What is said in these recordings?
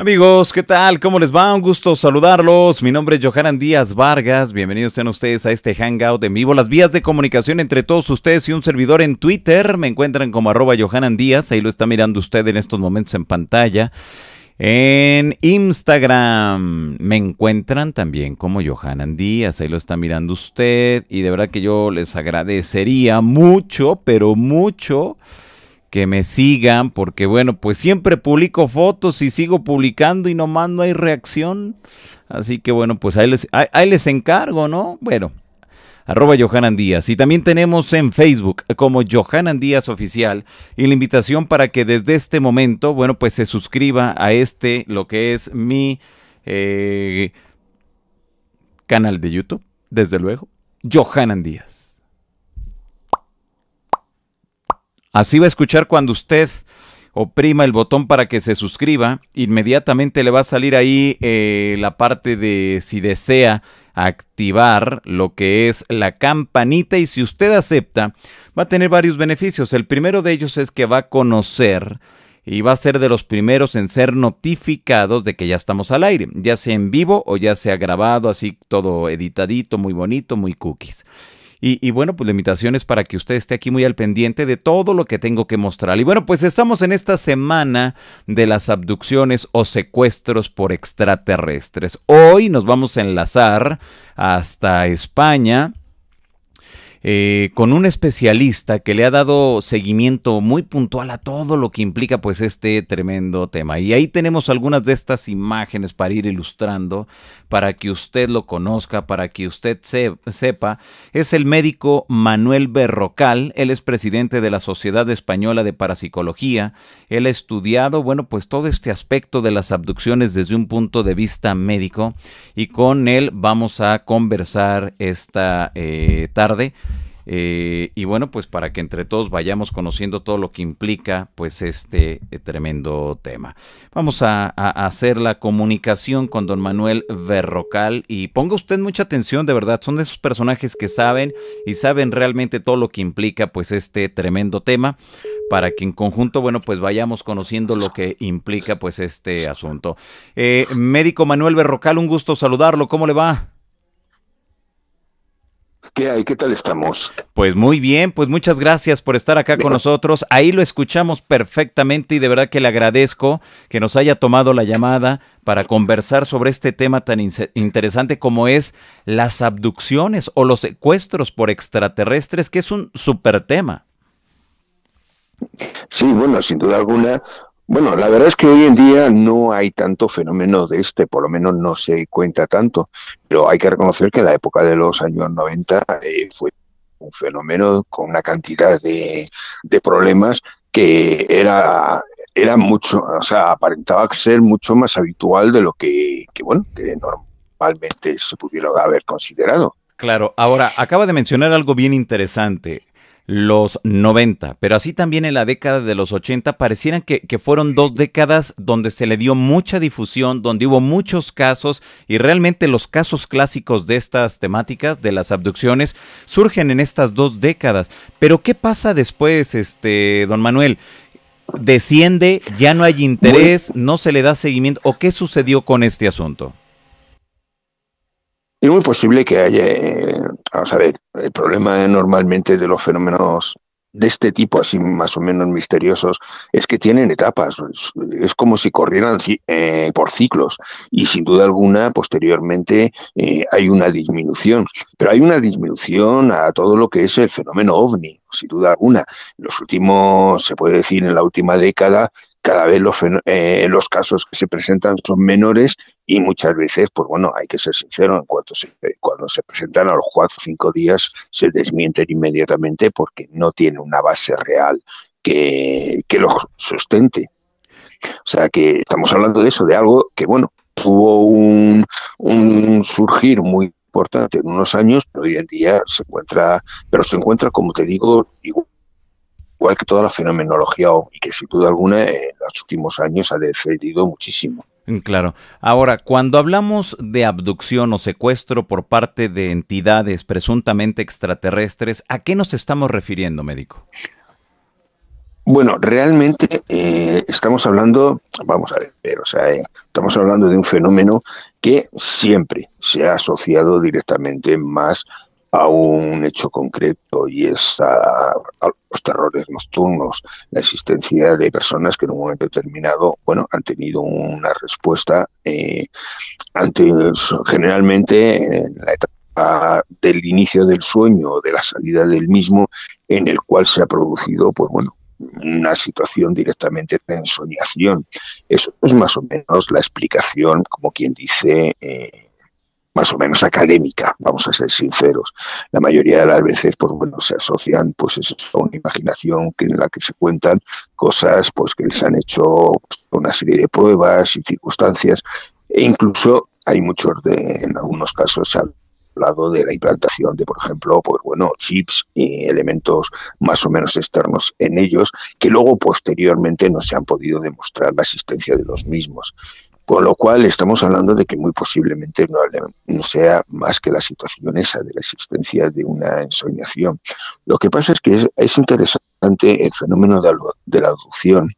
Amigos, ¿qué tal? ¿Cómo les va? Un gusto saludarlos. Mi nombre es Johanan Díaz Vargas. Bienvenidos sean ustedes a este Hangout en vivo. Las vías de comunicación entre todos ustedes y un servidor en Twitter me encuentran como @Johanan Díaz. Ahí lo está mirando usted en estos momentos en pantalla. En Instagram me encuentran también como Johanan Díaz. Ahí lo está mirando usted. Y de verdad que yo les agradecería mucho, pero mucho, que me sigan, porque bueno, pues siempre publico fotos y sigo publicando y nomás no hay reacción. Así que bueno, pues ahí les encargo, ¿no? Bueno, @Johanan Díaz. Y también tenemos en Facebook como Johanan Díaz Oficial. Y la invitación para que desde este momento, bueno, pues se suscriba a lo que es mi canal de YouTube, desde luego, Johanan Díaz. Así va a escuchar cuando usted oprima el botón para que se suscriba. Inmediatamente le va a salir ahí la parte de si desea activar lo que es la campanita, y si usted acepta va a tener varios beneficios. El primero de ellos es que va a conocer y va a ser de los primeros en ser notificados de que ya estamos al aire, ya sea en vivo o ya sea grabado, así todo editadito, muy bonito, muy cookies. Y bueno, pues la invitación es para que usted esté aquí muy al pendiente de todo lo que tengo que mostrar. Y bueno, pues estamos en esta semana de las abducciones o secuestros por extraterrestres. Hoy nos vamos a enlazar hasta España con un especialista que le ha dado seguimiento muy puntual a todo lo que implica pues este tremendo tema. Y ahí tenemos algunas de estas imágenes para ir ilustrando, para que usted lo conozca, para que usted sepa. Es el médico Manuel Berrocal. Él es presidente de la Sociedad Española de Parapsicología. Él ha estudiado, bueno, pues todo este aspecto de las abducciones desde un punto de vista médico, y con él vamos a conversar esta tarde. Y bueno, pues para que entre todos vayamos conociendo todo lo que implica pues este tremendo tema. Vamos a hacer la comunicación con don Manuel Berrocal, y ponga usted mucha atención, de verdad, son de esos personajes que saben y saben realmente todo lo que implica pues este tremendo tema, para que en conjunto, bueno, pues vayamos conociendo lo que implica pues este asunto. Médico Manuel Berrocal, un gusto saludarlo, ¿cómo le va? ¿Qué hay? ¿Qué tal estamos? Pues muy bien, pues muchas gracias por estar acá con Bien. nosotros. Ahí lo escuchamos perfectamente y de verdad que le agradezco que nos haya tomado la llamada para conversar sobre este tema tan interesante como es las abducciones o los secuestros por extraterrestres, que es un súper tema. Sí, bueno, sin duda alguna. Bueno, la verdad es que hoy en día no hay tanto fenómeno de por lo menos no se cuenta tanto, pero hay que reconocer que en la época de los años 90 fue un fenómeno con una cantidad de problemas que era mucho, o sea, aparentaba ser mucho más habitual de lo bueno, que normalmente se pudiera haber considerado. Claro, ahora acaba de mencionar algo bien interesante. Los 90, pero así también en la década de los 80 parecieran que fueron dos décadas donde se le dio mucha difusión, donde hubo muchos casos, y realmente los casos clásicos de estas temáticas, de las abducciones, surgen en estas dos décadas. Pero ¿qué pasa después, don Manuel? ¿Desciende, ya no hay Bueno, interés, no se le da seguimiento, o qué sucedió con este asunto? es muy posible que haya, vamos a ver, el problema normalmente de los fenómenos de este tipo, así más o menos misteriosos, es que tienen etapas. Es como si corrieran por ciclos, y sin duda alguna, posteriormente, hay una disminución. Pero hay una disminución a todo lo que es el fenómeno ovni, sin duda alguna. Los últimos, se puede decir, en la última década, cada vez los casos que se presentan son menores, y muchas veces, pues bueno, hay que ser sincero, cuando se presentan a los 4 o 5 días se desmienten inmediatamente porque no tiene una base real que lo sustente. O sea que estamos hablando de eso, de algo que, bueno, tuvo un surgir muy importante en unos años, pero hoy en día se encuentra, como te digo, igual que toda la fenomenología OVNI, que sin duda alguna en los últimos años ha descendido muchísimo. Claro. Ahora, cuando hablamos de abducción o secuestro por parte de entidades presuntamente extraterrestres, ¿a qué nos estamos refiriendo, médico? Bueno, realmente estamos hablando, vamos a ver, o sea, estamos hablando de un fenómeno que siempre se ha asociado directamente más a un hecho concreto y es a los terrores nocturnos, la existencia de personas que en un momento determinado, bueno, han tenido una respuesta ante, generalmente en la etapa del inicio del sueño o de la salida del mismo, en el cual se ha producido, pues bueno, una situación directamente de ensoñación. Eso es más o menos la explicación, como quien dice, más o menos académica, vamos a ser sinceros. La mayoría de las veces, pues bueno, se asocian, pues eso, a una imaginación en la que se cuentan cosas, pues que les han hecho pues, una serie de pruebas y circunstancias, e incluso hay muchos en algunos casos se ha hablado de la implantación de, por ejemplo, pues bueno, chips y elementos más o menos externos en ellos, que luego posteriormente no se han podido demostrar la existencia de los mismos. Con lo cual estamos hablando de que muy posiblemente no sea más que la situación esa de la existencia de una ensoñación. Lo que pasa es que es interesante el fenómeno de la abducción,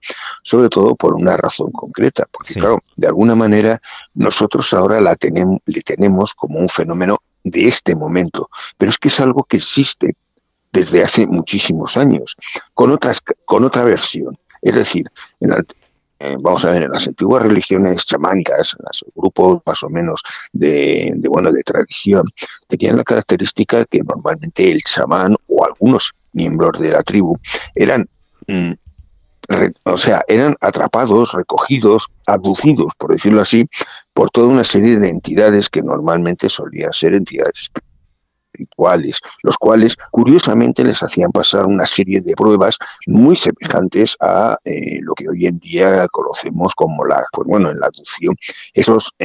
sobre todo por una razón concreta, porque Sí. claro, de alguna manera nosotros ahora le tenemos como un fenómeno de este momento, pero es que es algo que existe desde hace muchísimos años, con otra versión. Es decir, vamos a ver, en las antiguas religiones chamánicas, en los grupos más o menos de tradición, tenían la característica que normalmente el chamán o algunos miembros de la tribu eran, eran atrapados, recogidos, abducidos, por decirlo así, por toda una serie de entidades que normalmente solían ser entidades espirituales, los cuales curiosamente les hacían pasar una serie de pruebas muy semejantes a lo que hoy en día conocemos como en la abducción, esos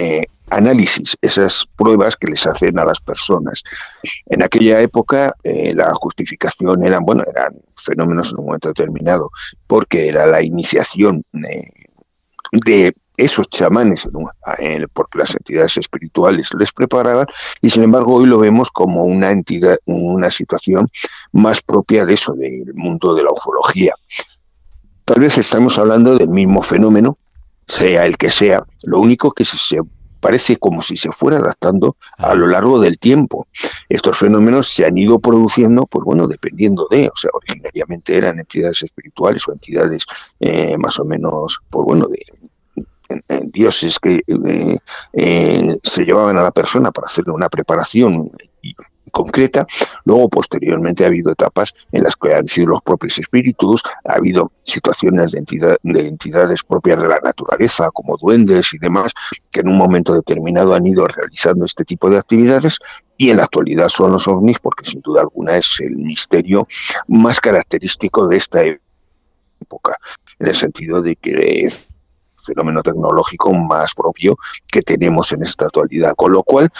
análisis, esas pruebas que les hacen a las personas. En aquella época la justificación eran fenómenos en un momento determinado, porque era la iniciación de esos chamanes, porque las entidades espirituales les preparaban, y sin embargo hoy lo vemos como una entidad, una situación más propia de eso, del mundo de la ufología. Tal vez estamos hablando del mismo fenómeno, sea el que sea, lo único que se parece como si se fuera adaptando a lo largo del tiempo. Estos fenómenos se han ido produciendo, pues bueno, dependiendo originariamente eran entidades espirituales o entidades más o menos, pues bueno, dioses que se llevaban a la persona para hacerle una preparación concreta. Luego, posteriormente, ha habido etapas en las que han sido los propios espíritus, ha habido situaciones de entidades propias de la naturaleza, como duendes y demás, que en un momento determinado han ido realizando este tipo de actividades, y en la actualidad son los ovnis, porque sin duda alguna es el misterio más característico de esta época, en el sentido de que es fenómeno tecnológico más propio que tenemos en esta actualidad, con lo cual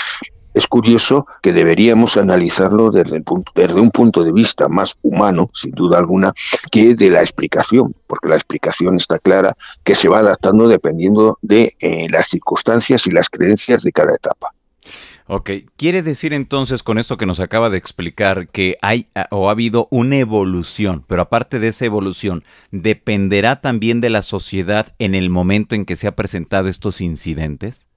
es curioso que deberíamos analizarlo desde un punto de vista más humano, sin duda alguna, que de la explicación, porque la explicación está clara que se va adaptando dependiendo de las circunstancias y las creencias de cada etapa. Ok, quiere decir entonces con esto que nos acaba de explicar que hay o ha habido una evolución, pero aparte de esa evolución, ¿dependerá también de la sociedad en el momento en que se han presentado estos incidentes?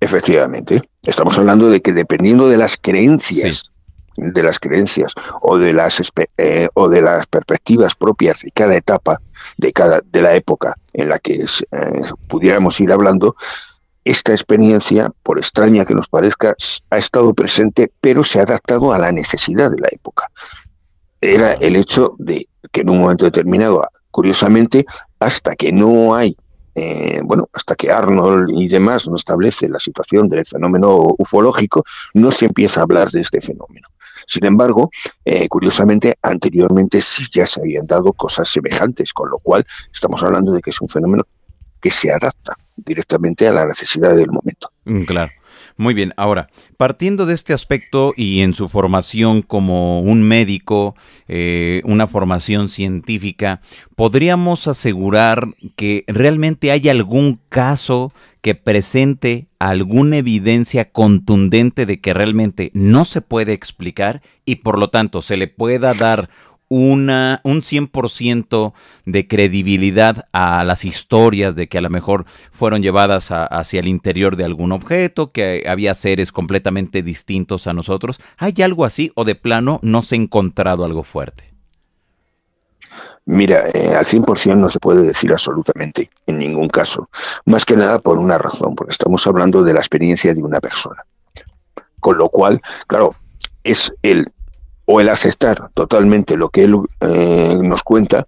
Efectivamente, estamos hablando de que dependiendo de las creencias, sí, o de las perspectivas propias de cada etapa, de la época en la que pudiéramos ir hablando, esta experiencia, por extraña que nos parezca, ha estado presente, pero se ha adaptado a la necesidad de la época. Era el hecho de que en un momento determinado, curiosamente, hasta que no hay, hasta que Arnold y demás no establece la situación del fenómeno ufológico, no se empieza a hablar de este fenómeno. Sin embargo, curiosamente, anteriormente sí ya se habían dado cosas semejantes, con lo cual estamos hablando de que es un fenómeno que se adapta directamente a la necesidad del momento. Claro. Muy bien, ahora, partiendo de este aspecto y en su formación como un médico, una formación científica, ¿podríamos asegurar que realmente hay algún caso que presente alguna evidencia contundente de que realmente no se puede explicar y por lo tanto se le pueda dar un 100% de credibilidad a las historias de que a lo mejor fueron llevadas hacia el interior de algún objeto, que había seres completamente distintos a nosotros? ¿Hay algo así o de plano no se ha encontrado algo fuerte? Mira, al 100% no se puede decir absolutamente, en ningún caso. Más que nada por una razón, porque estamos hablando de la experiencia de una persona. Con lo cual, claro, es el aceptar totalmente lo que él nos cuenta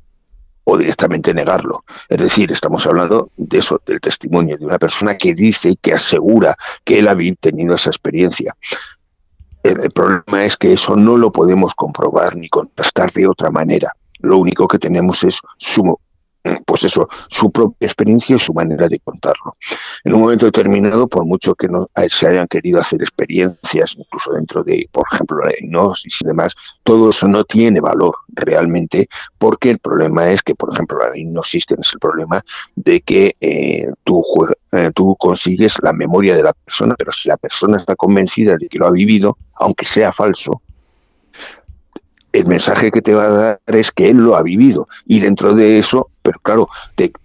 o directamente negarlo. Es decir, estamos hablando de eso, del testimonio de una persona que dice y que asegura que él ha tenido esa experiencia. El problema es que eso no lo podemos comprobar ni contrastar de otra manera. Lo único que tenemos es su propia experiencia y su manera de contarlo. En un momento determinado, por mucho que no se hayan querido hacer experiencias, incluso dentro de, por ejemplo, la hipnosis y demás, todo eso no tiene valor realmente, porque el problema es que, por ejemplo, la hipnosis tienes el problema de que tú consigues la memoria de la persona, pero si la persona está convencida de que lo ha vivido, aunque sea falso, el mensaje que te va a dar es que él lo ha vivido, y dentro de eso, pero claro,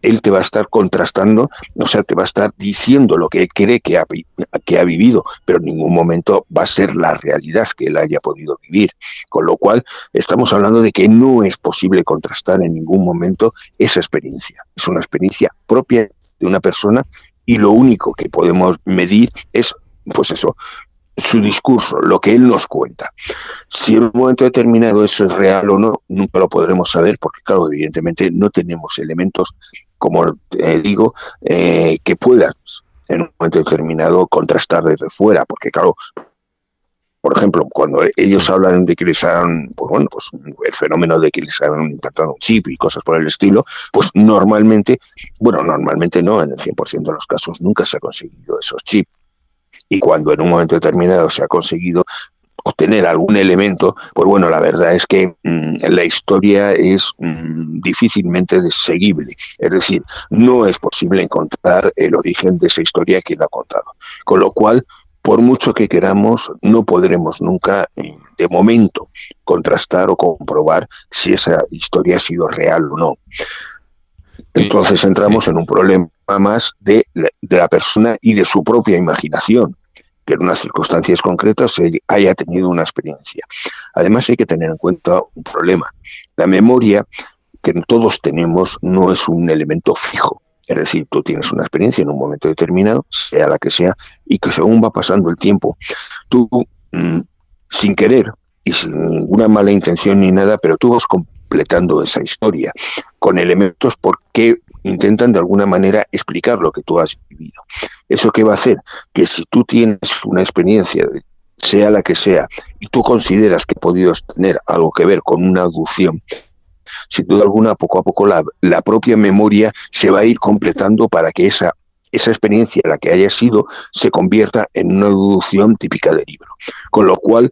él te va a estar contrastando, o sea, te va a estar diciendo lo que él cree que ha vivido, pero en ningún momento va a ser la realidad que él haya podido vivir. Con lo cual, estamos hablando de que no es posible contrastar en ningún momento esa experiencia. Es una experiencia propia de una persona, y lo único que podemos medir es, pues eso, su discurso, lo que él nos cuenta. Si en un momento determinado eso es real o no, nunca lo podremos saber, porque claro, evidentemente no tenemos elementos, como digo, que puedan en un momento determinado contrastar desde fuera, porque claro, por ejemplo, cuando ellos hablan de que les han, pues bueno, pues el fenómeno de que les han implantado un chip y cosas por el estilo, pues normalmente no, en el 100% de los casos nunca se ha conseguido esos chips. Y cuando en un momento determinado se ha conseguido obtener algún elemento, pues bueno, la verdad es que la historia es difícilmente seguible. Es decir, no es posible encontrar el origen de esa historia que la ha contado. Con lo cual, por mucho que queramos, no podremos nunca, de momento, contrastar o comprobar si esa historia ha sido real o no. Entonces entramos en un problema más de la persona y de su propia imaginación, que en unas circunstancias concretas haya tenido una experiencia. Además hay que tener en cuenta un problema. La memoria que todos tenemos no es un elemento fijo. Es decir, tú tienes una experiencia en un momento determinado, sea la que sea, y que según va pasando el tiempo, tú, sin querer y sin ninguna mala intención ni nada, pero tú vas completando esa historia con elementos porque intentan de alguna manera explicar lo que tú has vivido. ¿Eso qué va a hacer? Que si tú tienes una experiencia, sea la que sea, y tú consideras que ha podido tener algo que ver con una abducción, sin duda alguna, poco a poco la propia memoria se va a ir completando para que esa experiencia, la que haya sido, se convierta en una abducción típica del libro. Con lo cual,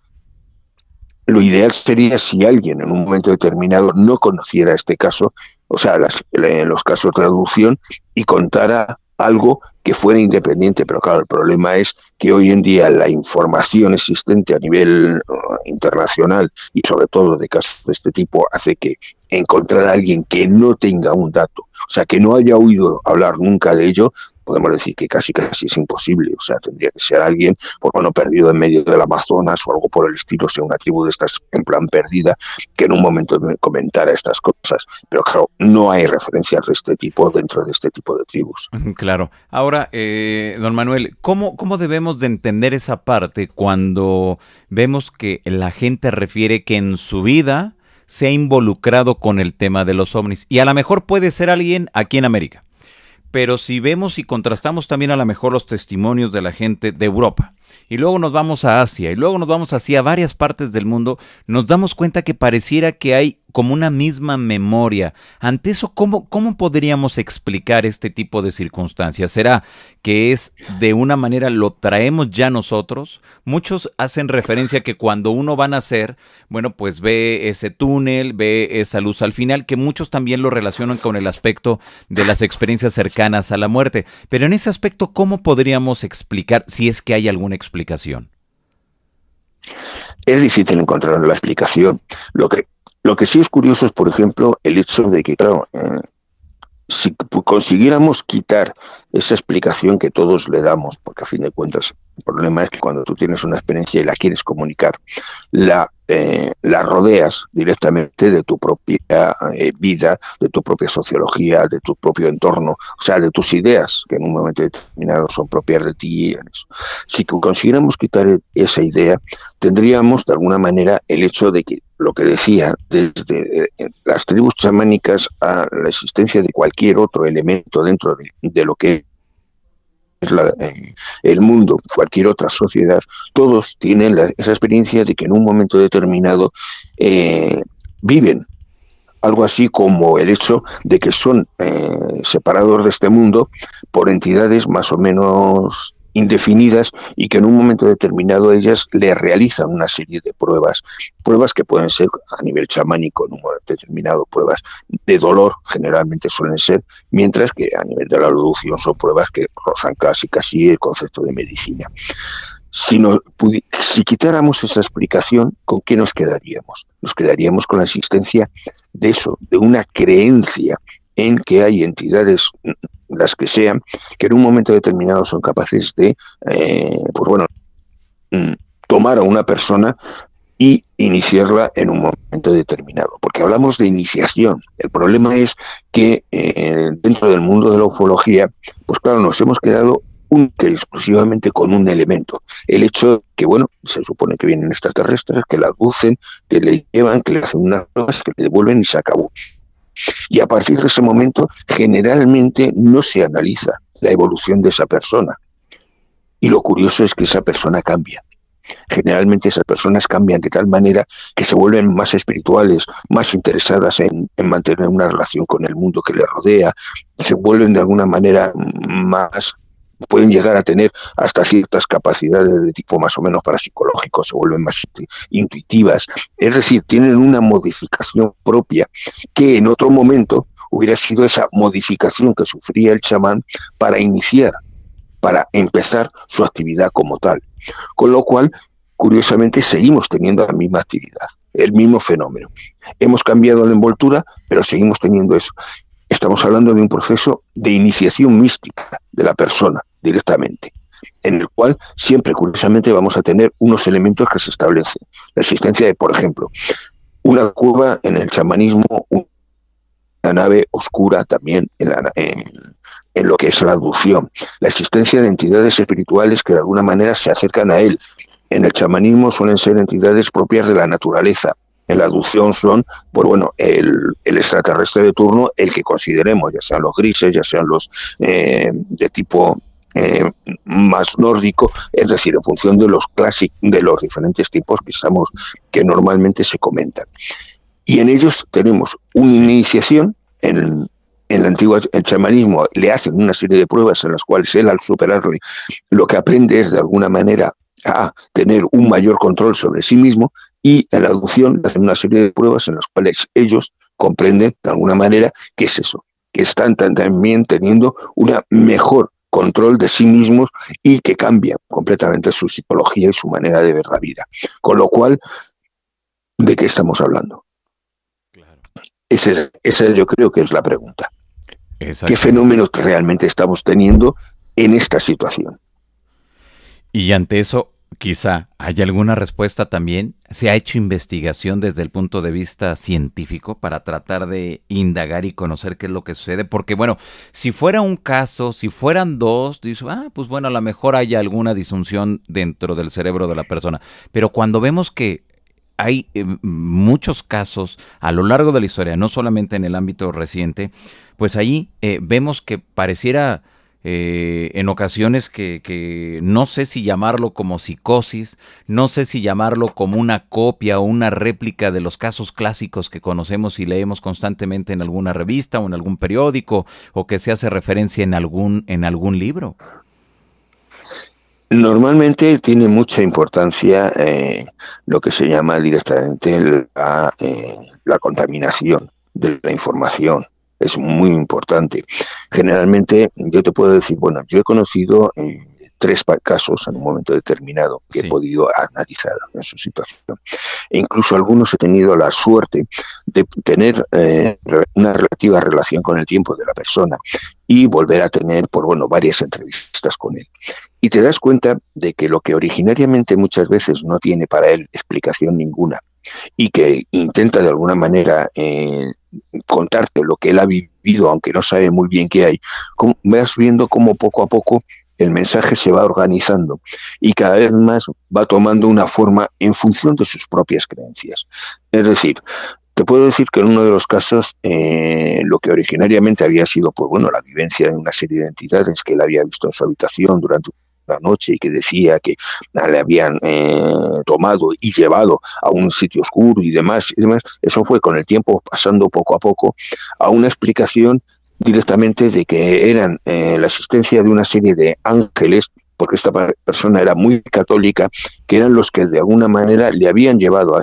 lo ideal sería si alguien en un momento determinado no conociera este caso, o sea, los casos de abducción, y contara algo que fuera independiente. Pero claro, el problema es que hoy en día la información existente a nivel internacional y sobre todo de casos de este tipo hace que encontrar a alguien que no tenga un dato, o sea, que no haya oído hablar nunca de ello, podemos decir que casi es imposible. O sea, tendría que ser alguien, pues bueno, perdido en medio del Amazonas o algo por el estilo, sea una tribu de estas en plan perdida, que en un momento comentara estas cosas. Pero claro, no hay referencias de este tipo dentro de este tipo de tribus. Claro. Ahora, don Manuel, ¿cómo debemos de entender esa parte cuando vemos que la gente refiere que en su vida se ha involucrado con el tema de los ovnis? Y a lo mejor puede ser alguien aquí en América. Pero si vemos y contrastamos también a lo mejor los testimonios de la gente de Europa, y luego nos vamos a Asia, y luego nos vamos hacia varias partes del mundo, nos damos cuenta que pareciera que hay como una misma memoria. Ante eso, ¿cómo podríamos explicar este tipo de circunstancias? ¿Será que es de una manera lo traemos ya nosotros? Muchos hacen referencia que cuando uno va a nacer, bueno, pues ve ese túnel, ve esa luz al final, que muchos también lo relacionan con el aspecto de las experiencias cercanas a la muerte. Pero en ese aspecto, ¿cómo podríamos explicar, si es que hay alguna explicación? Es difícil encontrar la explicación. Lo que sí es curioso es, por ejemplo, el hecho de que, claro, si consiguiéramos quitar esa explicación que todos le damos, porque a fin de cuentas el problema es que cuando tú tienes una experiencia y la quieres comunicar, la rodeas directamente de tu propia vida, de tu propia sociología, de tu propio entorno, o sea, de tus ideas, que en un momento determinado son propias de ti. Si consiguiéramos quitar esa idea, tendríamos de alguna manera el hecho de que lo que decía, desde las tribus chamánicas a la existencia de cualquier otro elemento dentro de lo que es el mundo, cualquier otra sociedad, todos tienen esa experiencia de que en un momento determinado viven algo así como el hecho de que son separados de este mundo por entidades más o menos indefinidas y que en un momento determinado ellas le realizan una serie de pruebas que pueden ser a nivel chamánico en un momento determinado, pruebas de dolor generalmente suelen ser, mientras que a nivel de la evolución son pruebas que rozan casi el concepto de medicina. Si quitáramos esa explicación, ¿con qué nos quedaríamos? Nos quedaríamos con la existencia de eso, de una creencia en que hay entidades, las que sean, que en un momento determinado son capaces de, tomar a una persona y iniciarla en un momento determinado. Porque hablamos de iniciación. El problema es que dentro del mundo de la ufología, pues claro, nos hemos quedado exclusivamente con un elemento. El hecho que, bueno, se supone que vienen extraterrestres, que la abducen, que le llevan, que le hacen unas pruebas, que le devuelven y se acabó. Y a partir de ese momento, generalmente no se analiza la evolución de esa persona. Y lo curioso es que esa persona cambia. Generalmente esas personas cambian de tal manera que se vuelven más espirituales, más interesadas en mantener una relación con el mundo que les rodea, se vuelven de alguna manera más, pueden llegar a tener hasta ciertas capacidades de tipo más o menos parapsicológico, se vuelven más intuitivas, es decir, tienen una modificación propia que en otro momento hubiera sido esa modificación que sufría el chamán para empezar su actividad como tal. Con lo cual, curiosamente, seguimos teniendo la misma actividad, el mismo fenómeno. Hemos cambiado la envoltura, pero seguimos teniendo eso. Estamos hablando de un proceso de iniciación mística de la persona directamente, en el cual siempre, curiosamente, vamos a tener unos elementos que se establecen. La existencia de, por ejemplo, una cueva en el chamanismo, una nave oscura también en lo que es la abducción, la existencia de entidades espirituales que de alguna manera se acercan a él. En el chamanismo suelen ser entidades propias de la naturaleza. En la abducción son, pues bueno, el extraterrestre de turno, el que consideremos, ya sean los grises, ya sean los de tipo más nórdico, es decir, en función de los de los diferentes tipos que normalmente se comentan. Y en ellos tenemos una iniciación en el chamanismo le hacen una serie de pruebas en las cuales él, al superarle, lo que aprende es de alguna manera a tener un mayor control sobre sí mismo, y en la abducción le hacen una serie de pruebas en las cuales ellos comprenden de alguna manera qué es eso, que están también teniendo un mejor control de sí mismos y que cambian completamente su psicología y su manera de ver la vida. Con lo cual, ¿de qué estamos hablando? Claro. Esa yo creo que es la pregunta. ¿Qué fenómenos realmente estamos teniendo en esta situación? Y ante eso, quizá hay alguna respuesta también. ¿Se ha hecho investigación desde el punto de vista científico para tratar de indagar y conocer qué es lo que sucede? Porque bueno, si fuera un caso, si fueran dos, dices, pues bueno, a lo mejor hay alguna disfunción dentro del cerebro de la persona. Pero cuando vemos que hay muchos casos a lo largo de la historia, no solamente en el ámbito reciente, pues ahí vemos que pareciera en ocasiones que no sé si llamarlo como psicosis, no sé si llamarlo como una copia o una réplica de los casos clásicos que conocemos y leemos constantemente en alguna revista o en algún periódico, o que se hace referencia en algún libro. Normalmente tiene mucha importancia lo que se llama directamente la contaminación de la información. Es muy importante. Generalmente yo te puedo decir, bueno, yo he conocido 3 casos en un momento determinado que he podido analizar en su situación. E incluso algunos he tenido la suerte de tener una relativa relación con el tiempo de la persona y volver a tener, pues bueno, varias entrevistas con él. Y te das cuenta de que lo que originariamente muchas veces no tiene para él explicación ninguna y que intenta de alguna manera contarte lo que él ha vivido, aunque no sabe muy bien qué hay, vas viendo cómo poco a poco el mensaje se va organizando y cada vez más va tomando una forma en función de sus propias creencias. Es decir, te puedo decir que en uno de los casos, lo que originariamente había sido, pues bueno, la vivencia de una serie de entidades que él había visto en su habitación durante la noche y que decía que le habían tomado y llevado a un sitio oscuro y demás, eso fue con el tiempo pasando poco a poco a una explicación directamente de que eran la existencia de una serie de ángeles, porque esta persona era muy católica, que eran los que de alguna manera le habían llevado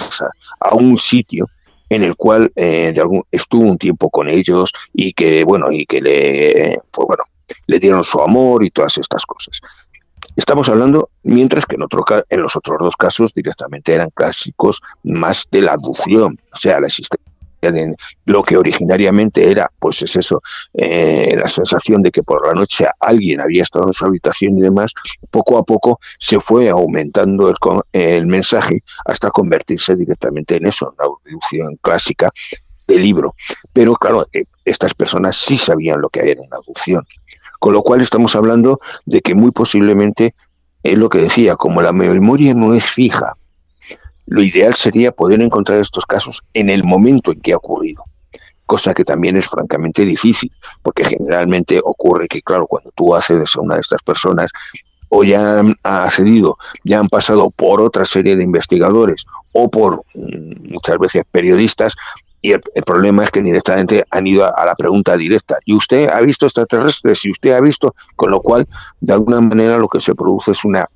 a un sitio en el cual estuvo un tiempo con ellos y que le dieron su amor y todas estas cosas. Estamos hablando, mientras que en los otros 2 casos directamente eran clásicos más de la abducción, o sea, la existencia de lo que originariamente era, pues es eso, la sensación de que por la noche alguien había estado en su habitación y demás, poco a poco se fue aumentando el mensaje hasta convertirse directamente en eso, una abducción clásica de libro. Pero claro, estas personas sí sabían lo que era una abducción. Con lo cual estamos hablando de que muy posiblemente, es lo que decía, como la memoria no es fija, lo ideal sería poder encontrar estos casos en el momento en que ha ocurrido, cosa que también es francamente difícil, porque generalmente ocurre que, claro, cuando tú accedes a una de estas personas, o ya han accedido, ya han pasado por otra serie de investigadores o por muchas veces periodistas, y el problema es que directamente han ido a la pregunta directa. ¿Y usted ha visto extraterrestres? ¿Y usted ha visto? Con lo cual, de alguna manera, lo que se produce es una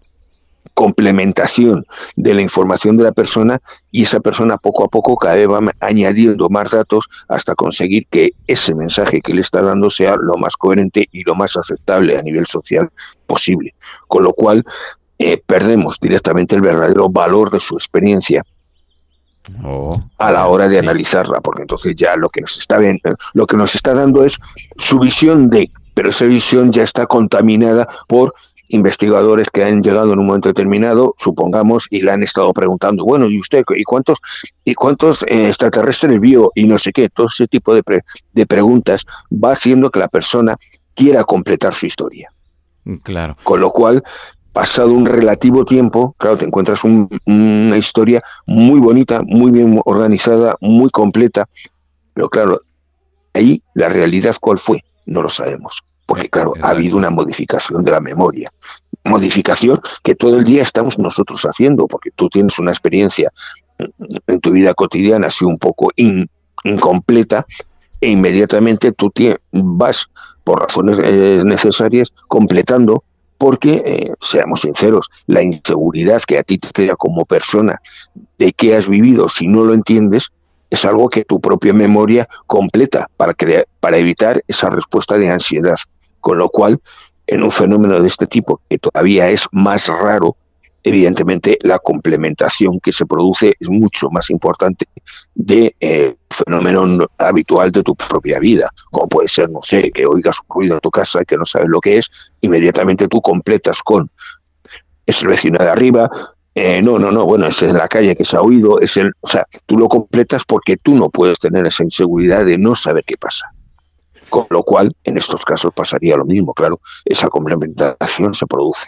complementación de la información de la persona y esa persona poco a poco cada vez va añadiendo más datos hasta conseguir que ese mensaje que le está dando sea lo más coherente y lo más aceptable a nivel social posible. Con lo cual, perdemos directamente el verdadero valor de su experiencia a la hora de analizarla, porque entonces ya lo que nos está dando es su visión pero esa visión ya está contaminada por investigadores que han llegado en un momento determinado, supongamos, y le han estado preguntando, bueno, ¿y usted y cuántos extraterrestres vio? Y no sé qué, todo ese tipo de preguntas va haciendo que la persona quiera completar su historia. Claro. Con lo cual, pasado un relativo tiempo, claro, te encuentras una historia muy bonita, muy bien organizada, muy completa, pero claro, ahí la realidad ¿cuál fue? No lo sabemos, porque claro, ha habido una modificación de la memoria, modificación que todo el día estamos nosotros haciendo, porque tú tienes una experiencia en tu vida cotidiana así un poco incompleta, e inmediatamente tú vas, por razones necesarias, completando. Porque, seamos sinceros, la inseguridad que a ti te crea como persona de qué has vivido, si no lo entiendes, es algo que tu propia memoria completa para evitar esa respuesta de ansiedad. Con lo cual, en un fenómeno de este tipo, que todavía es más raro, evidentemente la complementación que se produce es mucho más importante de fenómeno habitual de tu propia vida, como puede ser, no sé, que oigas un ruido en tu casa que no sabes lo que es, inmediatamente tú completas con es el vecino de arriba, bueno, es en la calle que se ha oído, o sea, tú lo completas porque tú no puedes tener esa inseguridad de no saber qué pasa. Con lo cual, en estos casos pasaría lo mismo, claro, esa complementación se produce.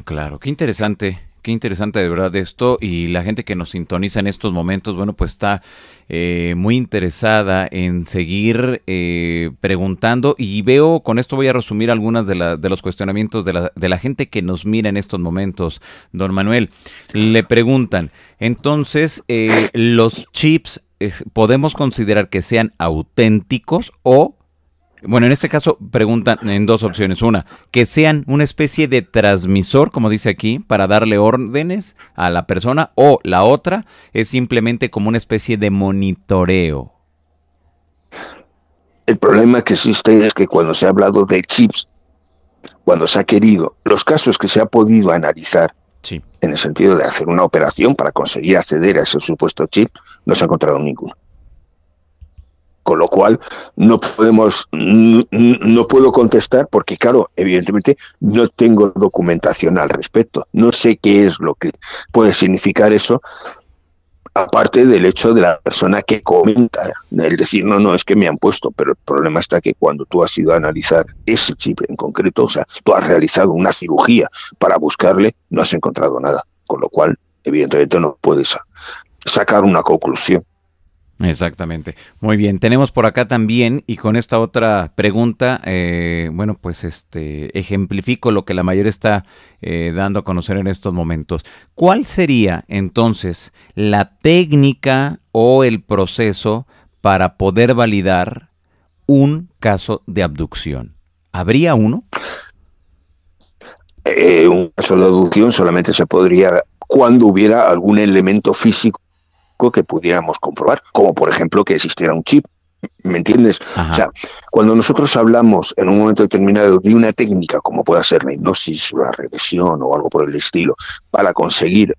Claro, qué interesante de verdad esto, y la gente que nos sintoniza en estos momentos, bueno, pues está muy interesada en seguir preguntando, y veo, con esto voy a resumir algunas de los cuestionamientos de la gente que nos mira en estos momentos. Don Manuel, le preguntan, entonces, ¿los chips podemos considerar que sean auténticos o... Bueno, en este caso preguntan en 2 opciones. Una, que sean una especie de transmisor, como dice aquí, para darle órdenes a la persona. O la otra es simplemente como una especie de monitoreo. El problema que existe es que cuando se ha hablado de chips, cuando se ha querido, los casos que se ha podido analizar, Sí. en el sentido de hacer una operación para conseguir acceder a ese supuesto chip, no se ha encontrado ninguno. Con lo cual, no puedo contestar porque, claro, evidentemente no tengo documentación al respecto. No sé qué es lo que puede significar eso, aparte del hecho de la persona que comenta, el decir, no, es que me han puesto, pero el problema está que cuando tú has ido a analizar ese chip en concreto, o sea, tú has realizado una cirugía para buscarle, no has encontrado nada, con lo cual, evidentemente, no puedes sacar una conclusión. Exactamente. Muy bien. Tenemos por acá también, y con esta otra pregunta, bueno, pues ejemplifico lo que la mayoría está dando a conocer en estos momentos. ¿Cuál sería entonces la técnica o el proceso para poder validar un caso de abducción? ¿Habría uno? Un caso de abducción solamente se podría cuando hubiera algún elemento físico que pudiéramos comprobar, como por ejemplo que existiera un chip. ¿Me entiendes? Ajá. O sea, cuando nosotros hablamos en un momento determinado de una técnica como pueda ser la hipnosis, la regresión o algo por el estilo, para conseguir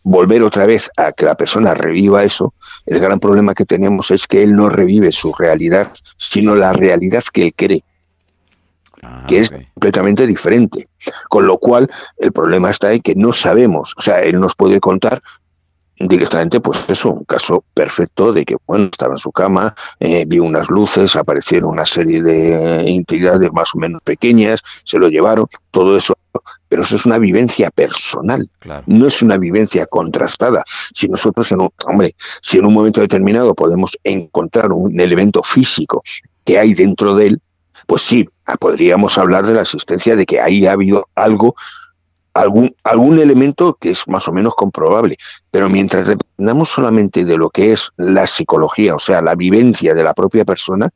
volver otra vez a que la persona reviva eso, el gran problema que tenemos es que él no revive su realidad, sino la realidad que él cree, que es completamente diferente. Con lo cual, el problema está en que no sabemos, o sea, él nos puede contar directamente, pues eso, un caso perfecto de que, bueno, estaba en su cama, vio unas luces, aparecieron una serie de entidades más o menos pequeñas, se lo llevaron, todo eso, pero eso es una vivencia personal, Claro. No es una vivencia contrastada. Si nosotros, si en un momento determinado podemos encontrar un elemento físico que hay dentro de él, pues sí, podríamos hablar de la existencia de que ahí ha habido algún elemento que es más o menos comprobable, pero mientras dependamos solamente de lo que es la psicología, o sea, la vivencia de la propia persona,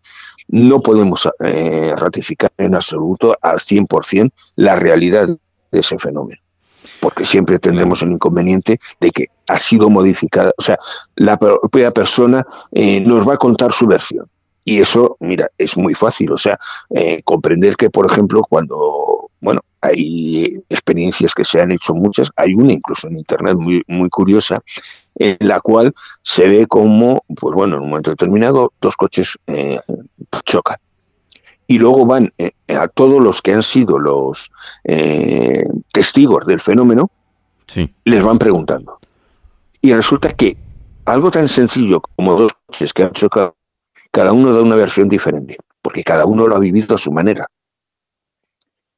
no podemos ratificar en absoluto al 100% la realidad de ese fenómeno, porque siempre tendremos el inconveniente de que ha sido modificada, o sea, la propia persona nos va a contar su versión. Y eso, mira, es muy fácil, o sea, comprender que, por ejemplo, cuando, bueno, hay experiencias que se han hecho muchas, hay una incluso en internet muy, muy curiosa, en la cual se ve como, pues bueno, en un momento determinado, dos coches chocan. Y luego van a todos los que han sido los testigos del fenómeno, sí, les van preguntando. Y resulta que algo tan sencillo como dos coches que han chocado, cada uno da una versión diferente, porque cada uno lo ha vivido a su manera.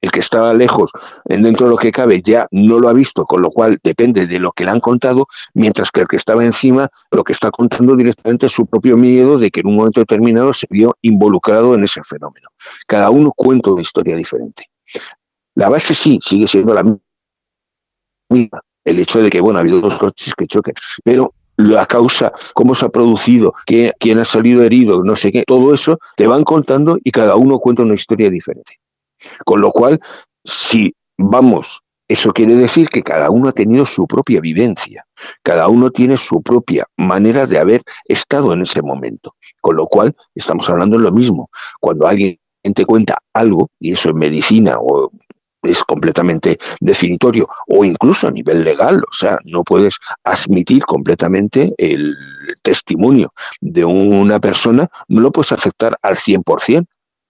El que estaba lejos, dentro de lo que cabe, ya no lo ha visto, con lo cual depende de lo que le han contado, mientras que el que estaba encima lo que está contando directamente es su propio miedo de que en un momento determinado se vio involucrado en ese fenómeno. Cada uno cuenta una historia diferente. La base sí, sigue siendo la misma. El hecho de que, bueno, ha habido dos coches que choquen, pero la causa, cómo se ha producido, quién ha salido herido, no sé qué, todo eso te van contando y cada uno cuenta una historia diferente. Con lo cual, si vamos, eso quiere decir que cada uno ha tenido su propia vivencia, cada uno tiene su propia manera de haber estado en ese momento. Con lo cual, estamos hablando de lo mismo. Cuando alguien te cuenta algo, y eso en medicina o es completamente definitorio, o incluso a nivel legal, o sea, no puedes admitir completamente el testimonio de una persona, no lo puedes aceptar al 100%,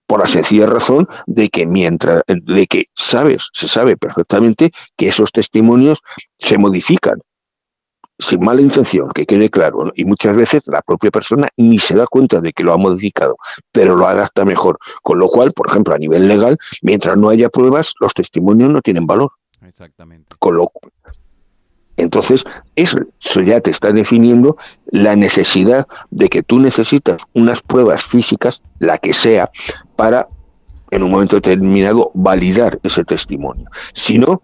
por la sencilla razón de que se sabe perfectamente que esos testimonios se modifican sin mala intención, que quede claro, ¿no? Y muchas veces la propia persona ni se da cuenta de que lo ha modificado, pero lo adapta mejor, con lo cual, por ejemplo, a nivel legal, mientras no haya pruebas, los testimonios no tienen valor. Exactamente. Entonces, eso ya te está definiendo la necesidad de que tú necesitas unas pruebas físicas, la que sea, para, en un momento determinado, validar ese testimonio. Si no,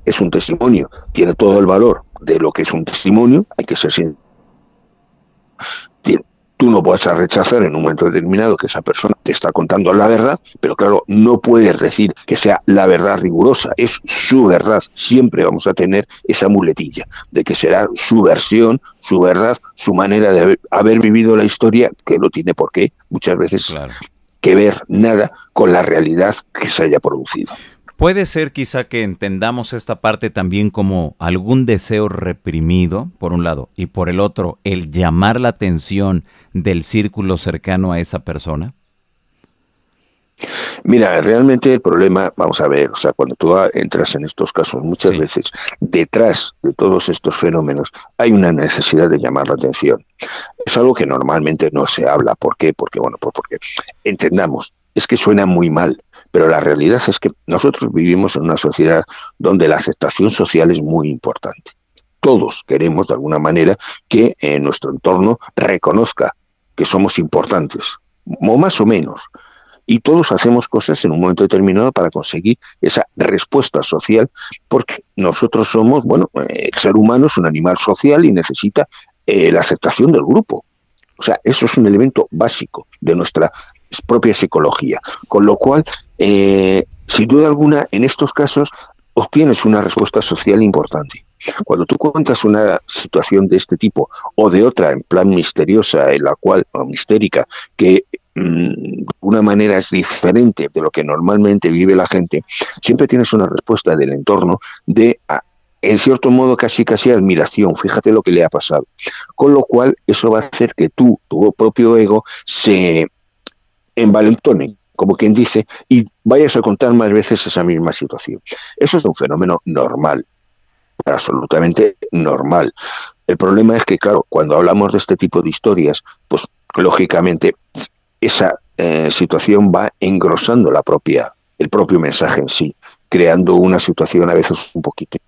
es un testimonio, tiene todo el valor de lo que es un testimonio, hay que ser sincero. Tú no puedes rechazar en un momento determinado que esa persona te está contando la verdad, pero claro, no puedes decir que sea la verdad rigurosa, es su verdad. Siempre vamos a tener esa muletilla de que será su versión, su verdad, su manera de haber vivido la historia, que no tiene por qué muchas veces que ver nada con la realidad que se haya producido. Puede ser quizá que entendamos esta parte también como algún deseo reprimido, por un lado, y por el otro, el llamar la atención del círculo cercano a esa persona. Mira, realmente el problema, vamos a ver, o sea, cuando tú entras en estos casos, muchas Sí, veces detrás de todos estos fenómenos hay una necesidad de llamar la atención. Es algo que normalmente no se habla. ¿Por qué? Porque, bueno, pues porque entendamos, es que suena muy mal, pero la realidad es que nosotros vivimos en una sociedad donde la aceptación social es muy importante. Todos queremos, de alguna manera, que nuestro entorno reconozca que somos importantes, o más o menos. Y todos hacemos cosas en un momento determinado para conseguir esa respuesta social, porque nosotros somos, bueno, el ser humano es un animal social y necesita la aceptación del grupo. O sea, eso es un elemento básico de nuestra propia psicología. Con lo cual, sin duda alguna, en estos casos obtienes una respuesta social importante. Cuando tú cuentas una situación de este tipo o de otra en plan misteriosa, en la cual, o mistérica, que de una manera es diferente de lo que normalmente vive la gente, siempre tienes una respuesta del entorno de, en cierto modo, casi admiración. Fíjate lo que le ha pasado. Con lo cual, eso va a hacer que tu propio ego se envalentone, como quien dice, y vayas a contar más veces esa misma situación. Eso es un fenómeno normal, absolutamente normal. El problema es que, claro, cuando hablamos de este tipo de historias, pues lógicamente esa situación va engrosando el propio mensaje en sí, creando una situación a veces un poquito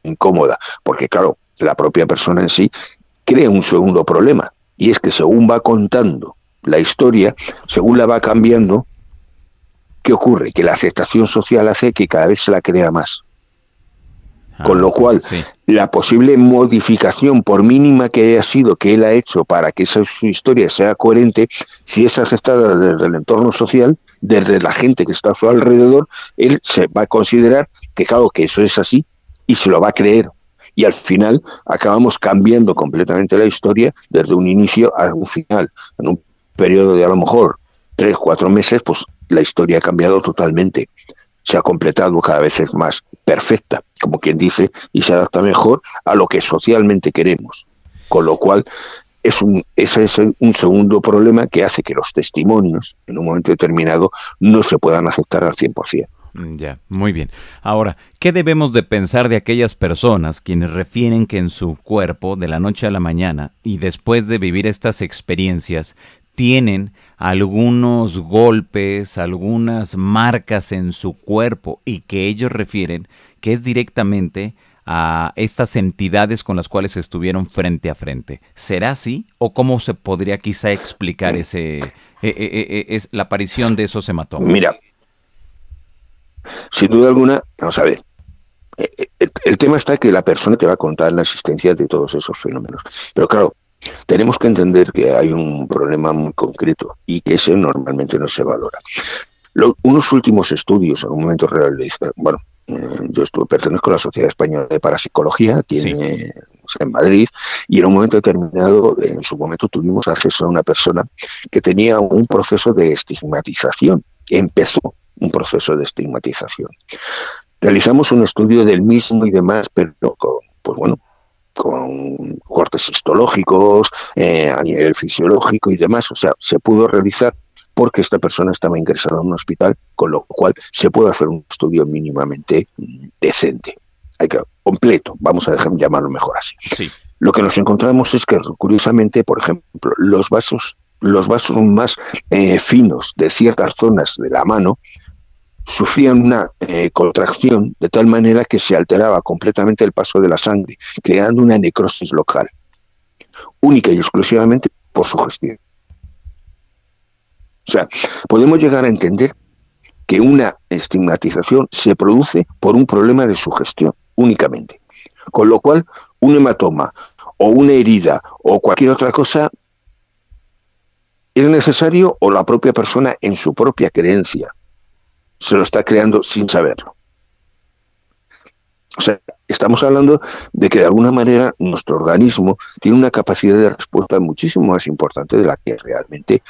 incómoda, porque claro, la propia persona en sí crea un segundo problema, y es que según va contando la historia, según la va cambiando, ¿qué ocurre? Que la aceptación social hace que cada vez se la crea más. Con lo ok, cual, sí. la posible modificación, por mínima que haya sido que él ha hecho para que su historia sea coherente, si es aceptada desde el entorno social, desde la gente que está a su alrededor, él se va a considerar que, claro, que eso es así y se lo va a creer. Y al final acabamos cambiando completamente la historia desde un inicio a un final. En un periodo de a lo mejor 3, 4 meses, pues la historia ha cambiado totalmente. Se ha completado, cada vez es más perfecta, como quien dice, y se adapta mejor a lo que socialmente queremos. Con lo cual, ese es un segundo problema que hace que los testimonios, en un momento determinado, no se puedan aceptar al 100%. Ya, muy bien. Ahora, ¿qué debemos de pensar de aquellas personas quienes refieren que en su cuerpo, de la noche a la mañana, y después de vivir estas experiencias, tienen algunos golpes, algunas marcas en su cuerpo y que ellos refieren que es directamente a estas entidades con las cuales estuvieron frente a frente? ¿Será así? ¿O cómo se podría quizá explicar es la aparición de esos hematomas? Mira, sin duda alguna, vamos a ver, el tema está que la persona te va a contar la existencia de todos esos fenómenos. Pero claro, tenemos que entender que hay un problema muy concreto y que ese normalmente no se valora. Unos últimos estudios, en un momento real, bueno, yo pertenezco a la Sociedad Española de Parapsicología, aquí Sí, en Madrid, y en un momento determinado, en su momento, tuvimos acceso a una persona que tenía un proceso de estigmatización. Empezó un proceso de estigmatización. Realizamos un estudio del mismo y demás, pero pues bueno, con cortes histológicos, a nivel fisiológico y demás. O sea, se pudo realizar porque esta persona estaba ingresada en un hospital, con lo cual se puede hacer un estudio mínimamente decente. Completo, vamos a llamarlo mejor así. sí. Lo que nos encontramos es que, curiosamente, por ejemplo, los vasos más finos de ciertas zonas de la mano sufrían una contracción de tal manera que se alteraba completamente el paso de la sangre, creando una necrosis local, única y exclusivamente por su gestión. O sea, podemos llegar a entender que una estigmatización se produce por un problema de sugestión únicamente. Con lo cual, un hematoma o una herida o cualquier otra cosa es necesario, o la propia persona en su propia creencia se lo está creando sin saberlo. O sea, estamos hablando de que de alguna manera nuestro organismo tiene una capacidad de respuesta muchísimo más importante de la que realmente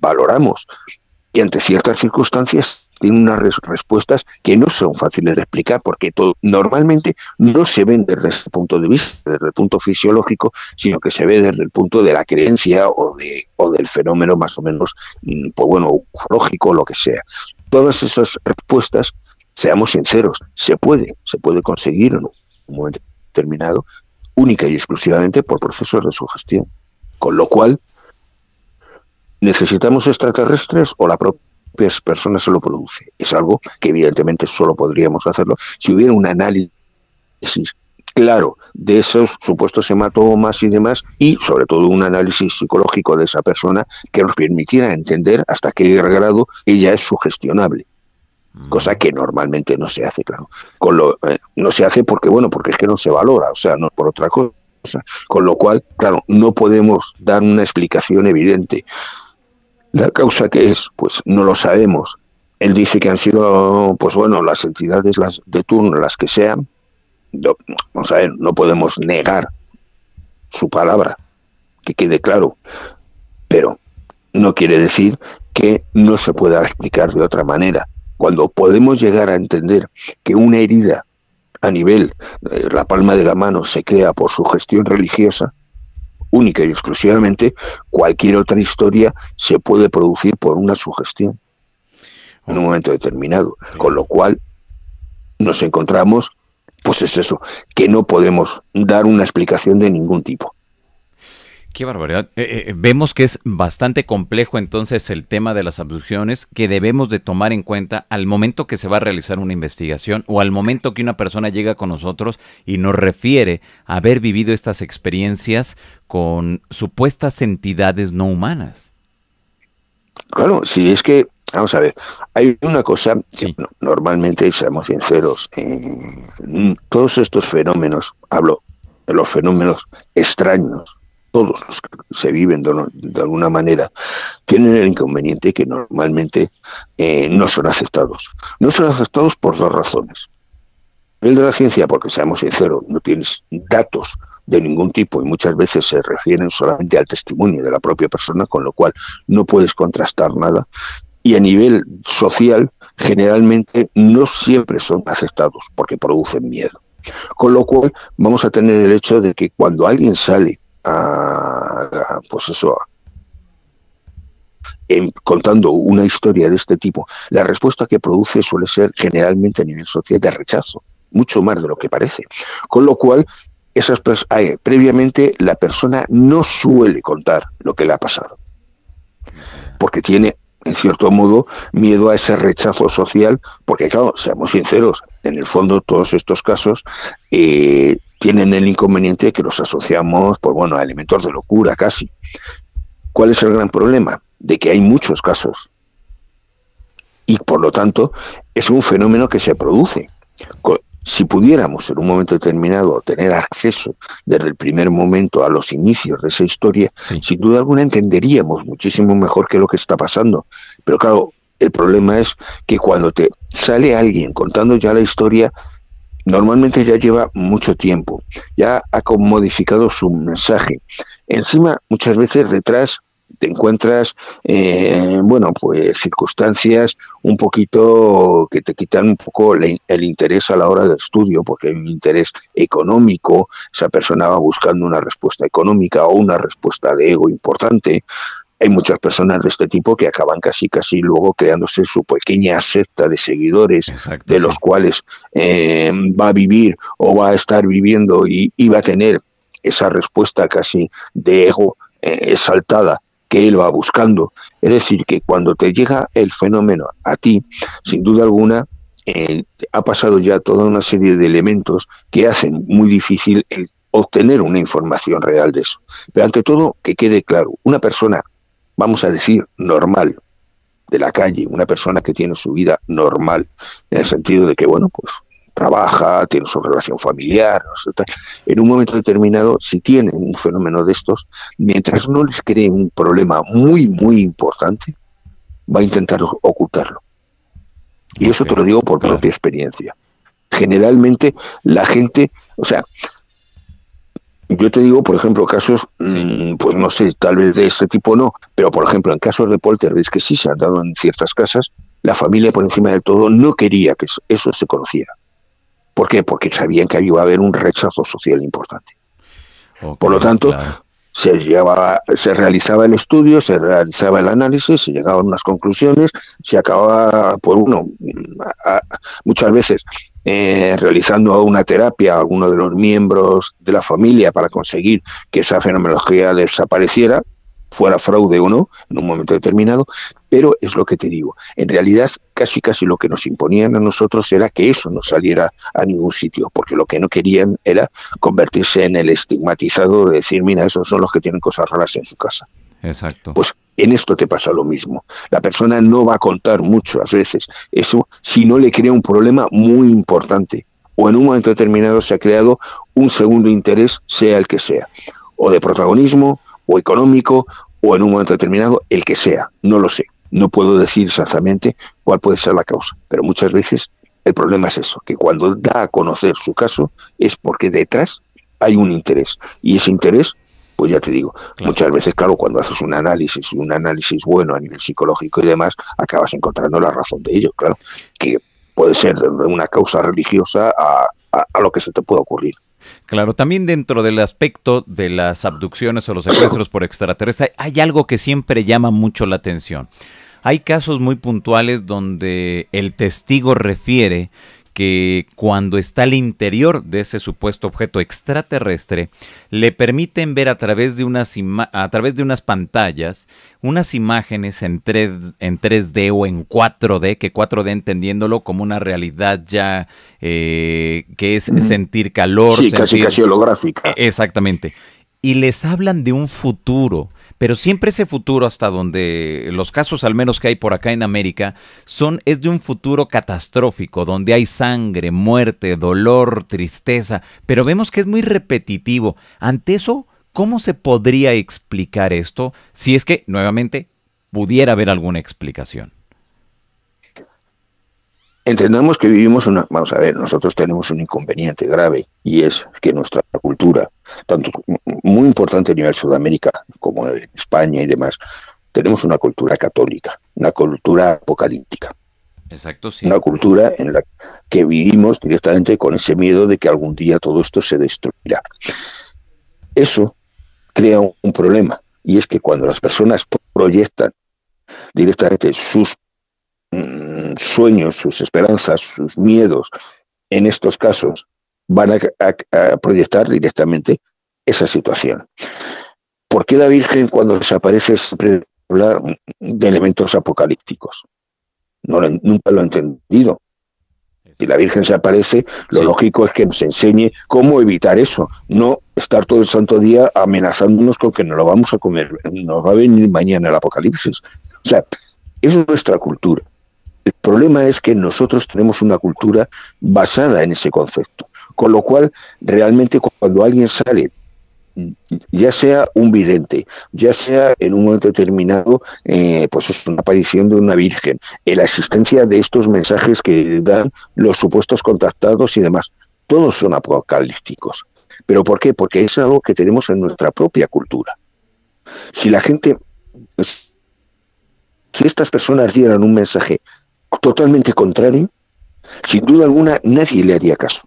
valoramos. Y ante ciertas circunstancias tiene unas respuestas que no son fáciles de explicar, porque normalmente no se ven desde ese punto de vista, desde el punto fisiológico, sino que se ve desde el punto de la creencia o del fenómeno más o menos, pues bueno, ufológico, lo que sea. Todas esas respuestas, seamos sinceros, se puede conseguir en un momento determinado, única y exclusivamente por procesos de sugestión. Con lo cual, ¿necesitamos extraterrestres o la propia persona se lo produce? Es algo que evidentemente solo podríamos hacerlo si hubiera un análisis claro de esos supuestos hematomas y demás, y sobre todo un análisis psicológico de esa persona que nos permitiera entender hasta qué grado ella es sugestionable. Cosa que normalmente no se hace, claro. No se hace porque es que no se valora, o sea, no por otra cosa. Con lo cual, claro, no podemos dar una explicación evidente. La causa que es, pues no lo sabemos. Él dice que han sido, pues bueno, las entidades de turno, las que sean. Vamos a ver, no podemos negar su palabra, que quede claro. Pero no quiere decir que no se pueda explicar de otra manera. Cuando podemos llegar a entender que una herida a nivel de la palma de la mano se crea por sugestión religiosa, única y exclusivamente, cualquier otra historia se puede producir por una sugestión en un momento determinado. Con lo cual nos encontramos, pues es eso, que no podemos dar una explicación de ningún tipo. Qué barbaridad. Vemos que es bastante complejo entonces el tema de las abducciones, que debemos de tomar en cuenta al momento que se va a realizar una investigación o al momento que una persona llega con nosotros y nos refiere a haber vivido estas experiencias con supuestas entidades no humanas. Claro, sí, es que, vamos a ver, hay una cosa que normalmente, seamos sinceros, todos estos fenómenos, hablo de los fenómenos extraños, todos los que se viven de alguna manera, tienen el inconveniente que normalmente no son aceptados. No son aceptados por dos razones. El de la ciencia, porque seamos sinceros, no tienes datos de ningún tipo y muchas veces se refieren solamente al testimonio de la propia persona, con lo cual no puedes contrastar nada. Y a nivel social, generalmente no siempre son aceptados porque producen miedo. Con lo cual vamos a tener el hecho de que cuando alguien sale contando una historia de este tipo, la respuesta que produce suele ser generalmente a nivel social de rechazo, mucho más de lo que parece. Con lo cual, previamente la persona no suele contar lo que le ha pasado, porque tiene, en cierto modo, miedo a ese rechazo social, porque claro, seamos sinceros, en el fondo todos estos casos tienen el inconveniente que los asociamos, pues bueno, a elementos de locura casi. ¿Cuál es el gran problema? De que hay muchos casos y por lo tanto es un fenómeno que se produce. Si pudiéramos en un momento determinado tener acceso desde el primer momento a los inicios de esa historia, sin duda alguna entenderíamos muchísimo mejor qué es lo que está pasando. Pero claro, el problema es que cuando te sale alguien contando ya la historia, normalmente ya lleva mucho tiempo, ya ha modificado su mensaje. Encima, muchas veces detrás te encuentras, pues circunstancias un poquito que te quitan un poco el interés a la hora del estudio, porque hay un interés económico, esa persona va buscando una respuesta económica o una respuesta de ego importante. Hay muchas personas de este tipo que acaban casi luego creándose su pequeña secta de seguidores. Exacto, de los cuales va a vivir o va a estar viviendo y va a tener esa respuesta casi de ego exaltada que él va buscando. Es decir, que cuando te llega el fenómeno a ti, sin duda alguna, ha pasado ya toda una serie de elementos que hacen muy difícil el obtener una información real de eso. Pero ante todo, que quede claro, una persona, vamos a decir, normal, de la calle, una persona que tiene su vida normal, en el sentido de que, bueno, pues trabaja, tiene su relación familiar, en un momento determinado, si tienen un fenómeno de estos, mientras no les cree un problema muy, muy importante, va a intentar ocultarlo. Y eso te lo digo por propia experiencia. Generalmente la gente, o sea, yo te digo, por ejemplo, casos, pues no sé, tal vez de este tipo no, pero por ejemplo, en casos de poltergeist que sí se han dado en ciertas casas, la familia por encima de todo no quería que eso se conociera. ¿Por qué? Porque sabían que iba a haber un rechazo social importante. Ok, Por lo tanto, claro. se realizaba el estudio, se realizaba el análisis, se llegaban a unas conclusiones, se acababa por muchas veces realizando una terapia a alguno de los miembros de la familia para conseguir que esa fenomenología desapareciera, fuera fraude o no, en un momento determinado, pero es lo que te digo, en realidad casi lo que nos imponían a nosotros era que eso no saliera a ningún sitio, porque lo que no querían era convertirse en el estigmatizado de decir, mira, esos son los que tienen cosas raras en su casa. Exacto. Pues en esto te pasa lo mismo. La persona no va a contar muchas veces eso si no le crea un problema muy importante, o en un momento determinado se ha creado un segundo interés, sea el que sea, o de protagonismo, o económico, o en un momento determinado, el que sea, no lo sé. No puedo decir exactamente cuál puede ser la causa, pero muchas veces el problema es eso, que cuando da a conocer su caso es porque detrás hay un interés, y ese interés, pues ya te digo, Claro. muchas veces, claro, cuando haces un análisis bueno a nivel psicológico y demás, acabas encontrando la razón de ello, claro, que puede ser de una causa religiosa a lo que se te pueda ocurrir. Claro, también dentro del aspecto de las abducciones o los secuestros por extraterrestres hay algo que siempre llama mucho la atención. Hay casos muy puntuales donde el testigo refiere que cuando está al interior de ese supuesto objeto extraterrestre, le permiten ver a través de unas pantallas unas imágenes en 3D o en 4D, que 4D entendiéndolo como una realidad ya que es sentir calor, Sí, sentir... casi holográfica. Exactamente. Y les hablan de un futuro, pero siempre ese futuro, hasta donde los casos al menos que hay por acá en América, es de un futuro catastrófico, donde hay sangre, muerte, dolor, tristeza, pero vemos que es muy repetitivo. Ante eso, ¿cómo se podría explicar esto? Si es que, nuevamente, pudiera haber alguna explicación. Entendamos que vamos a ver, nosotros tenemos un inconveniente grave y es que nuestra cultura, tanto muy importante a nivel Sudamérica como en España y demás, tenemos una cultura católica, una cultura apocalíptica, Exacto, sí. una cultura en la que vivimos directamente con ese miedo de que algún día todo esto se destruirá. Eso crea un problema y es que cuando las personas proyectan directamente sus sueños, sus esperanzas, sus miedos, en estos casos van a proyectar directamente esa situación. ¿Por qué la Virgen cuando desaparece siempre habla de elementos apocalípticos? Nunca lo he entendido. Si la Virgen se aparece, lo lógico es que nos enseñe cómo evitar eso, no estar todo el santo día amenazándonos con que nos lo vamos a comer, nos va a venir mañana el apocalipsis. O sea, es nuestra cultura. El problema es que nosotros tenemos una cultura basada en ese concepto, con lo cual realmente cuando alguien sale, ya sea un vidente, ya sea en un momento determinado, pues es una aparición de una virgen, en la existencia de estos mensajes que dan los supuestos contactados y demás, todos son apocalípticos. ¿Pero por qué? Porque es algo que tenemos en nuestra propia cultura. Si la gente, si estas personas dieran un mensaje totalmente contrario, sin duda alguna nadie le haría caso.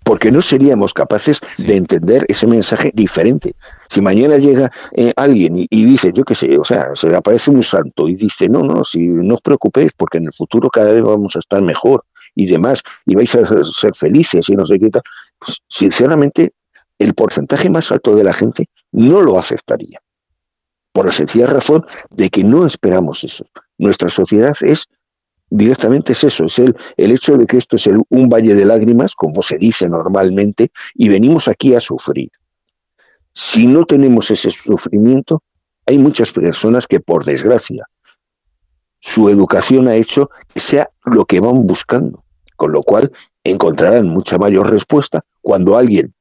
Porque no seríamos capaces de entender ese mensaje diferente. Si mañana llega alguien y dice, yo qué sé, o sea, se le aparece un santo y dice, no, si no os preocupéis porque en el futuro cada vez vamos a estar mejor y demás, y vais a ser felices y no sé qué tal, pues, sinceramente, el porcentaje más alto de la gente no lo aceptaría. Por la sencilla razón de que no esperamos eso. Nuestra sociedad directamente es eso, es el hecho de que esto es un valle de lágrimas, como se dice normalmente, y venimos aquí a sufrir. Si no tenemos ese sufrimiento, hay muchas personas que, por desgracia, su educación ha hecho que sea lo que van buscando, con lo cual encontrarán mucha mayor respuesta cuando alguien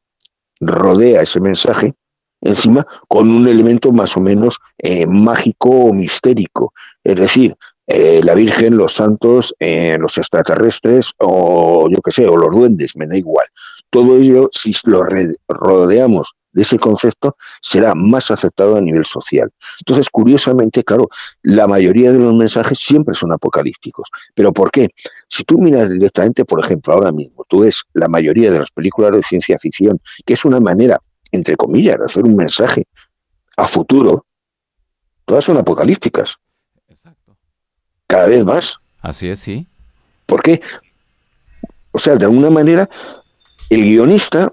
rodea ese mensaje, encima con un elemento más o menos mágico o mistérico, es decir, la Virgen, los santos, los extraterrestres o yo qué sé, o los duendes, me da igual. todo ello, si lo rodeamos de ese concepto, será más aceptado a nivel social. Entonces, curiosamente, claro, la mayoría de los mensajes siempre son apocalípticos. ¿Pero por qué? Si tú miras directamente, por ejemplo, ahora mismo, tú ves la mayoría de las películas de ciencia ficción, que es una manera, entre comillas, de hacer un mensaje a futuro, todas son apocalípticas. Exacto. Cada vez más. Así es, sí. ¿Por qué? O sea, de alguna manera, el guionista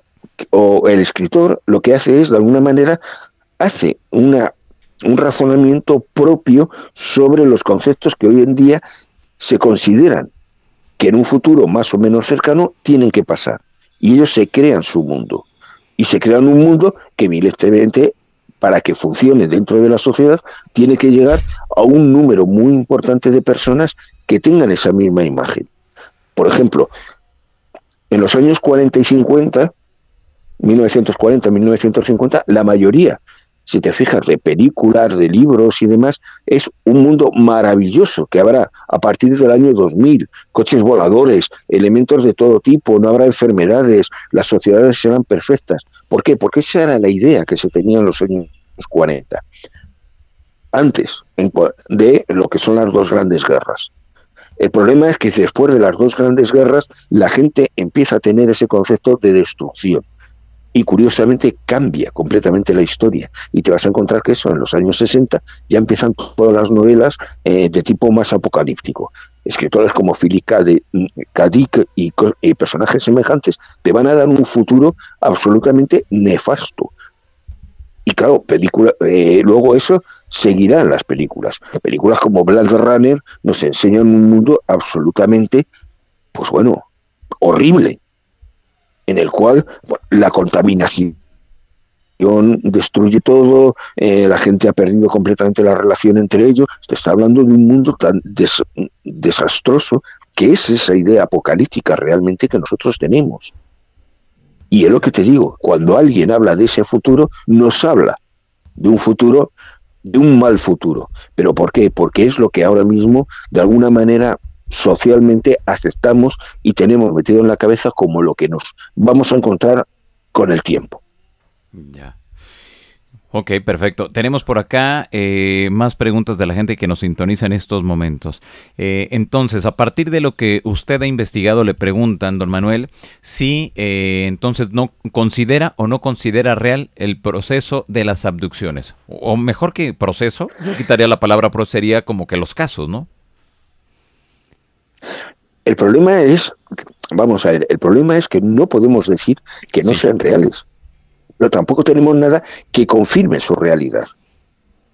o el escritor lo que hace es, de alguna manera, hace un razonamiento propio sobre los conceptos que hoy en día se consideran que en un futuro más o menos cercano tienen que pasar. Y ellos se crean su mundo. Y se crean un mundo que evidentemente, para que funcione dentro de la sociedad, tiene que llegar a un número muy importante de personas que tengan esa misma imagen. Por ejemplo, en los años 40 y 50, 1940, 1950, la mayoría, si te fijas, de películas, de libros y demás, es un mundo maravilloso que habrá a partir del año 2000, coches voladores, elementos de todo tipo, no habrá enfermedades, las sociedades serán perfectas. ¿Por qué? Porque esa era la idea que se tenía en los años 40, antes de lo que son las dos grandes guerras. El problema es que después de las dos grandes guerras, la gente empieza a tener ese concepto de destrucción. Y curiosamente cambia completamente la historia. Y te vas a encontrar que eso, en los años 60, ya empiezan todas las novelas de tipo más apocalíptico. Escritores como Philip K. Dick y personajes semejantes te van a dar un futuro absolutamente nefasto. Y claro, luego eso seguirá en las películas. Películas como Blade Runner nos enseñan un mundo absolutamente, pues bueno, horrible, en el cual la contaminación destruye todo, la gente ha perdido completamente la relación entre ellos. Se está hablando de un mundo tan desastroso, que es esa idea apocalíptica realmente que nosotros tenemos. Y es lo que te digo, cuando alguien habla de ese futuro, nos habla de un futuro, de un mal futuro. ¿Pero por qué? Porque es lo que ahora mismo, de alguna manera, socialmente aceptamos y tenemos metido en la cabeza como lo que nos vamos a encontrar con el tiempo. Ya. Ok, perfecto. Tenemos por acá más preguntas de la gente que nos sintoniza en estos momentos. Entonces, a partir de lo que usted ha investigado, le preguntan, don Manuel, si entonces no considera o no considera real el proceso de las abducciones. O mejor que proceso, yo quitaría la palabra proceso, sería como que los casos, ¿no? El problema es, vamos a ver, el problema es que no podemos decir que no sean reales. Pero tampoco tenemos nada que confirme su realidad.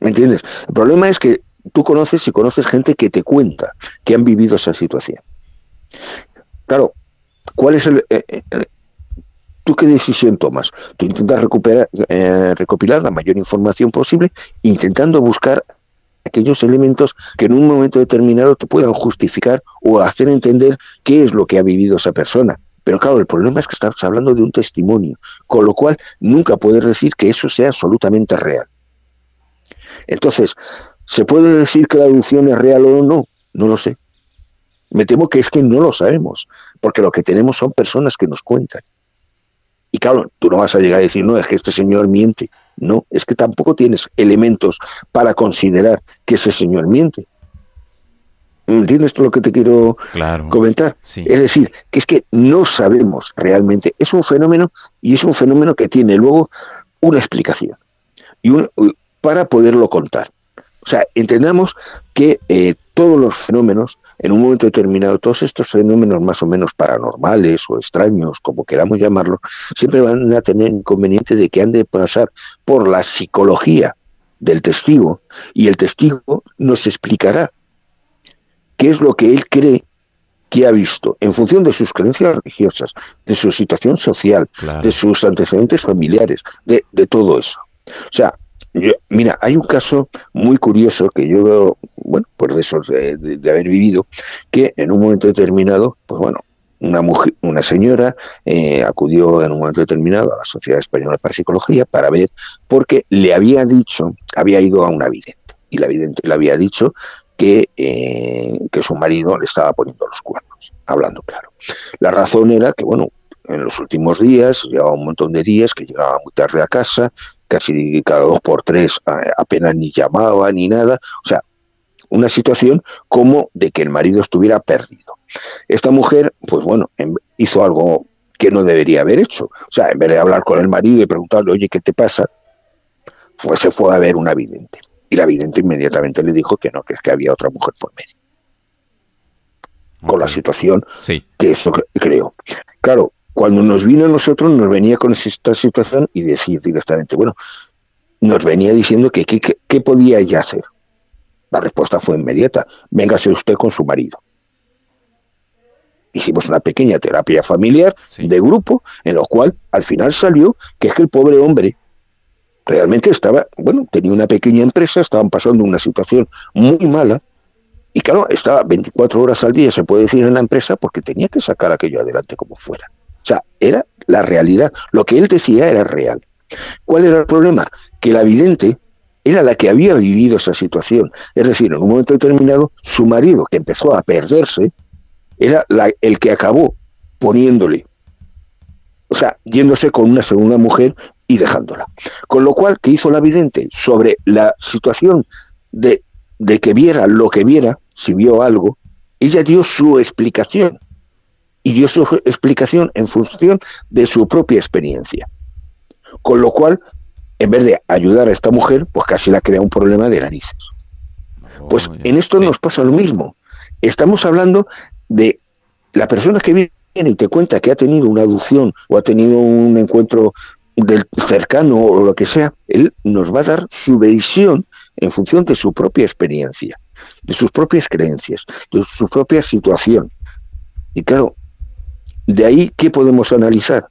¿Me entiendes? El problema es que tú conoces gente que te cuenta que han vivido esa situación. Claro, ¿cuál es ¿tú qué decisión tomas? Tú intentas recopilar la mayor información posible, intentando buscar aquellos elementos que en un momento determinado te puedan justificar o hacer entender qué es lo que ha vivido esa persona. Pero claro, el problema es que estamos hablando de un testimonio, con lo cual nunca puedes decir que eso sea absolutamente real. Entonces, ¿se puede decir que la abducción es real o no? No lo sé. Me temo que es que no lo sabemos, porque lo que tenemos son personas que nos cuentan. Y claro, tú no vas a llegar a decir, no, es que este señor miente. No, es que tampoco tienes elementos para considerar que ese señor miente. ¿Entiendes lo que te quiero comentar? Sí. Es decir, que es que no sabemos realmente. Es un fenómeno y es un fenómeno que tiene luego una explicación para poderlo contar. O sea, entendamos que todos los fenómenos, en un momento determinado, todos estos fenómenos más o menos paranormales o extraños, como queramos llamarlo, siempre van a tener inconveniente de que han de pasar por la psicología del testigo, y el testigo nos explicará qué es lo que él cree que ha visto, en función de sus creencias religiosas, de su situación social, de sus antecedentes familiares, de todo eso. O sea, mira, hay un caso muy curioso que yo, bueno, pues de esos de haber vivido, que en un momento determinado, pues bueno, una señora acudió en un momento determinado a la Sociedad Española para Psicología para ver, porque le había ido a una vidente, y la vidente le había dicho que su marido le estaba poniendo los cuernos, hablando claro. La razón era que, bueno, en los últimos días, llevaba un montón de días que llegaba muy tarde a casa, casi cada 2 por 3 apenas ni llamaba ni nada, o sea, una situación como de que el marido estuviera perdido. Esta mujer, pues bueno, hizo algo que no debería haber hecho. O sea, en vez de hablar con el marido y preguntarle, oye, ¿qué te pasa? Pues se fue a ver una vidente. Y la vidente inmediatamente le dijo que no, que es que había otra mujer por medio. Con la situación que eso creó. Claro, cuando nos vino a nosotros, nos venía con esta situación y decir directamente, bueno, nos venía diciendo que qué podía ella hacer. La respuesta fue inmediata, véngase usted con su marido. Hicimos una pequeña terapia familiar de grupo, en lo cual al final salió que es que el pobre hombre realmente estaba, bueno, tenía una pequeña empresa, estaban pasando una situación muy mala, y claro, estaba 24 horas al día, se puede decir, en la empresa, porque tenía que sacar aquello adelante como fuera. O sea, era la realidad, lo que él decía era real. ¿Cuál era el problema? Que la vidente era la que había vivido esa situación, es decir, en un momento determinado, su marido, que empezó a perderse, era el que acabó poniéndole, o sea, yéndose con una segunda mujer y dejándola. Con lo cual, ¿qué hizo la vidente? Sobre la situación de que viera lo que viera, si vio algo, ella dio su explicación. Y dio su explicación en función de su propia experiencia. Con lo cual, en vez de ayudar a esta mujer, pues casi la crea un problema de narices. Pues en esto nos pasa lo mismo. Estamos hablando de la persona que viene y te cuenta que ha tenido una adopción o ha tenido un encuentro cercano o lo que sea, él nos va a dar su visión en función de su propia experiencia, de sus propias creencias, de su propia situación. Y claro, de ahí, ¿qué podemos analizar?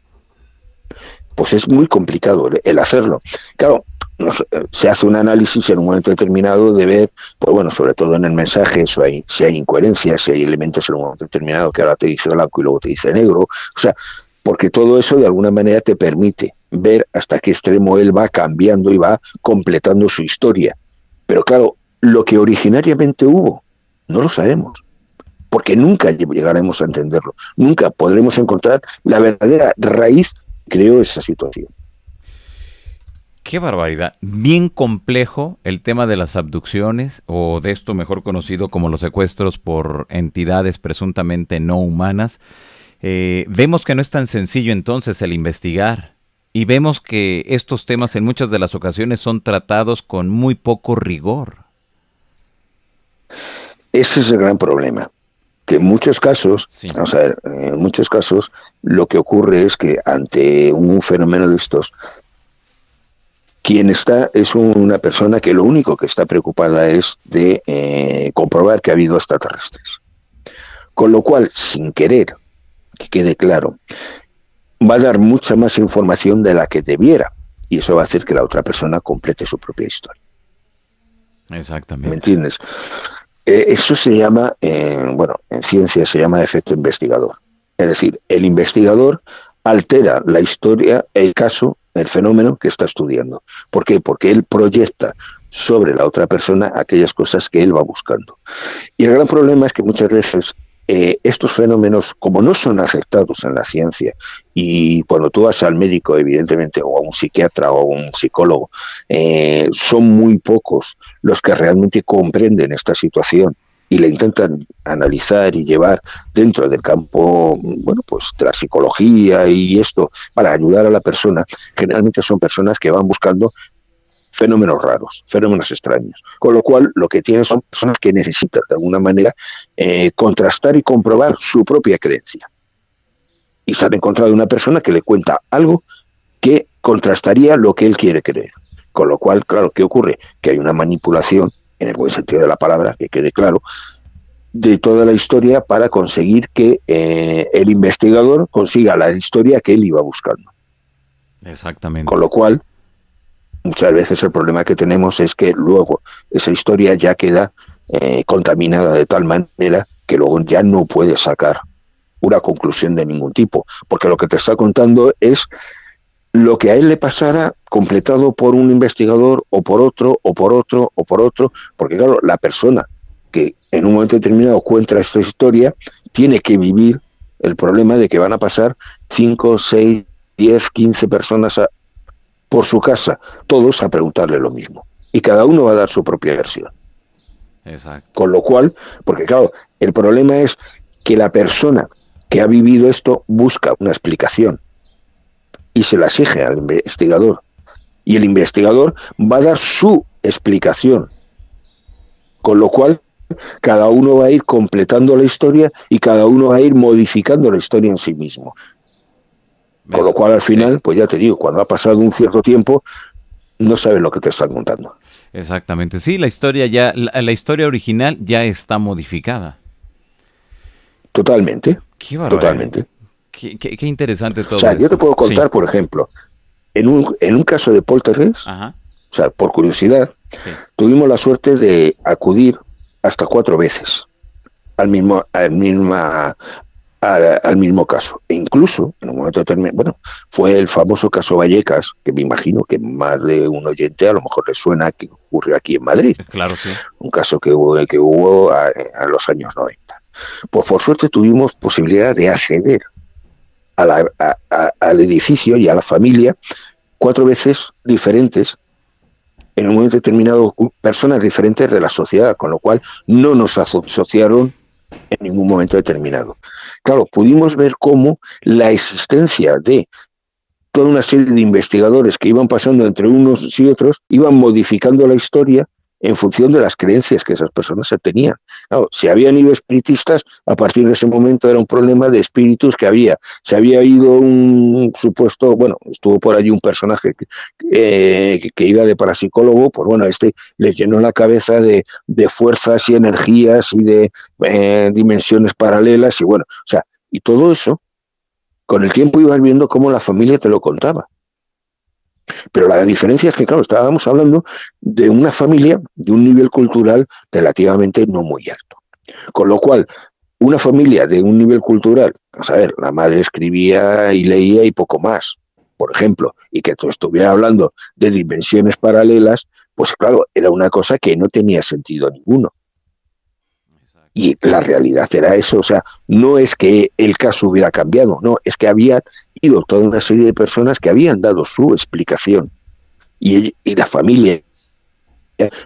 Pues es muy complicado el hacerlo. Claro, se hace un análisis en un momento determinado de ver, pues bueno, sobre todo en el mensaje, si hay incoherencias, si hay elementos en un momento determinado que ahora te dice blanco y luego te dice negro, o sea, porque todo eso de alguna manera te permite ver hasta qué extremo él va cambiando y va completando su historia. Pero claro, lo que originariamente hubo, no lo sabemos, porque nunca llegaremos a entenderlo, nunca podremos encontrar la verdadera raíz que creó esa situación. Qué barbaridad. Bien complejo el tema de las abducciones, o de esto mejor conocido como los secuestros por entidades presuntamente no humanas. Vemos que no es tan sencillo entonces el investigar, y vemos que estos temas en muchas de las ocasiones son tratados con muy poco rigor. Ese es el gran problema, que en muchos casos, vamos a ver, en muchos casos lo que ocurre es que ante un fenómeno de estos, quien está es una persona que lo único que está preocupada es de comprobar que ha habido extraterrestres. Con lo cual, sin querer, que quede claro, va a dar mucha más información de la que debiera, y eso va a hacer que la otra persona complete su propia historia. Exactamente. ¿Me entiendes? Eso se llama, bueno, en ciencia se llama efecto investigador. Es decir, el investigador altera la historia, el caso, el fenómeno que está estudiando. ¿Por qué? Porque él proyecta sobre la otra persona aquellas cosas que él va buscando. Y el gran problema es que muchas veces estos fenómenos, como no son aceptados en la ciencia, y cuando tú vas al médico, evidentemente, o a un psiquiatra o a un psicólogo, son muy pocos los que realmente comprenden esta situación y la intentan analizar y llevar dentro del campo, bueno, pues de la psicología y esto, para ayudar a la persona. Generalmente son personas que van buscando fenómenos raros, fenómenos extraños. Con lo cual, lo que tienen son personas que necesitan, de alguna manera, contrastar y comprobar su propia creencia. Y se han encontrado una persona que le cuenta algo que contrastaría lo que él quiere creer. Con lo cual, claro, ¿qué ocurre? Que hay una manipulación, en el buen sentido de la palabra, que quede claro, de toda la historia para conseguir que el investigador consiga la historia que él iba buscando. Exactamente. Con lo cual, muchas veces el problema que tenemos es que luego esa historia ya queda contaminada de tal manera que luego ya no puede sacar una conclusión de ningún tipo, porque lo que te está contando es lo que a él le pasara completado por un investigador o por otro, o por otro, o por otro, porque claro, la persona que en un momento determinado cuenta esta historia tiene que vivir el problema de que van a pasar 5, 6, 10, 15 personas por su casa, todos a preguntarle lo mismo. Y cada uno va a dar su propia versión. Exacto. Con lo cual, porque claro, el problema es que la persona que ha vivido esto busca una explicación y se la exige al investigador. Y el investigador va a dar su explicación. Con lo cual, cada uno va a ir completando la historia y cada uno va a ir modificando la historia en sí mismo. Con lo cual, al final, pues ya te digo, cuando ha pasado un cierto tiempo, no sabes lo que te están contando. Exactamente, sí, la historia ya, la historia original ya está modificada. Totalmente, Qué barbaridad. totalmente. Qué interesante todo O sea, eso. yo te puedo contar, Sí. por ejemplo, en un caso de poltergeist, Ajá. o sea, por curiosidad, Sí. tuvimos la suerte de acudir hasta 4 veces al mismo caso. E incluso, en un momento determinado, bueno, fue el famoso caso Vallecas, que me imagino que más de un oyente a lo mejor le suena, que ocurrió aquí en Madrid. Claro, sí. Un caso que hubo a los años 90. Pues por suerte tuvimos posibilidad de acceder al edificio y a la familia 4 veces diferentes, en un momento determinado, personas diferentes de la sociedad, con lo cual no nos asociaron en ningún momento determinado. Claro, pudimos ver cómo la existencia de toda una serie de investigadores que iban pasando entre unos y otros iban modificando la historia en función de las creencias que esas personas tenían. Claro, si habían ido espiritistas, a partir de ese momento era un problema de espíritus que había. Se había ido un supuesto, bueno, estuvo por allí un personaje que iba de parapsicólogo, pues bueno, les llenó la cabeza de fuerzas y energías y de dimensiones paralelas y bueno, o sea, y todo eso, con el tiempo ibas viendo cómo la familia te lo contaba. Pero la diferencia es que, claro, estábamos hablando de una familia de un nivel cultural relativamente no muy alto. Con lo cual, una familia de un nivel cultural, a saber, la madre escribía y leía y poco más, por ejemplo, y que tú estuvieras hablando de dimensiones paralelas, pues claro, era una cosa que no tenía sentido ninguno. Y la realidad era eso, o sea, no es que el caso hubiera cambiado, no, es que había ido toda una serie de personas que habían dado su explicación y la familia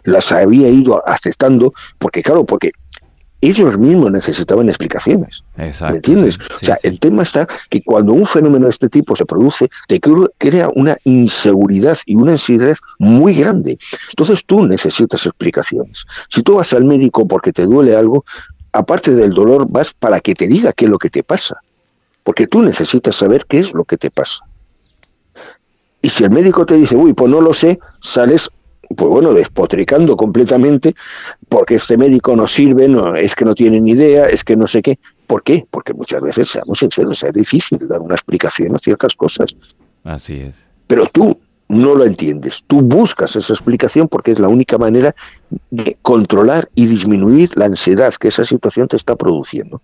las había ido aceptando, porque claro, porque ellos mismos necesitaban explicaciones. Exacto, ¿Me entiendes? sí, O sea, sí. el tema está que cuando un fenómeno de este tipo se produce, te crea una inseguridad y una ansiedad muy grande. Entonces tú necesitas explicaciones. Si tú vas al médico porque te duele algo, aparte del dolor, vas para que te diga qué es lo que te pasa. Porque tú necesitas saber qué es lo que te pasa. Y si el médico te dice, uy, pues no lo sé, sales, pues bueno, despotricando completamente, porque este médico no sirve, no, es que no tiene ni idea, es que no sé qué. ¿Por qué? Porque muchas veces, seamos sinceros, es difícil dar una explicación a ciertas cosas. Así es. Pero tú no lo entiendes, tú buscas esa explicación porque es la única manera de controlar y disminuir la ansiedad que esa situación te está produciendo.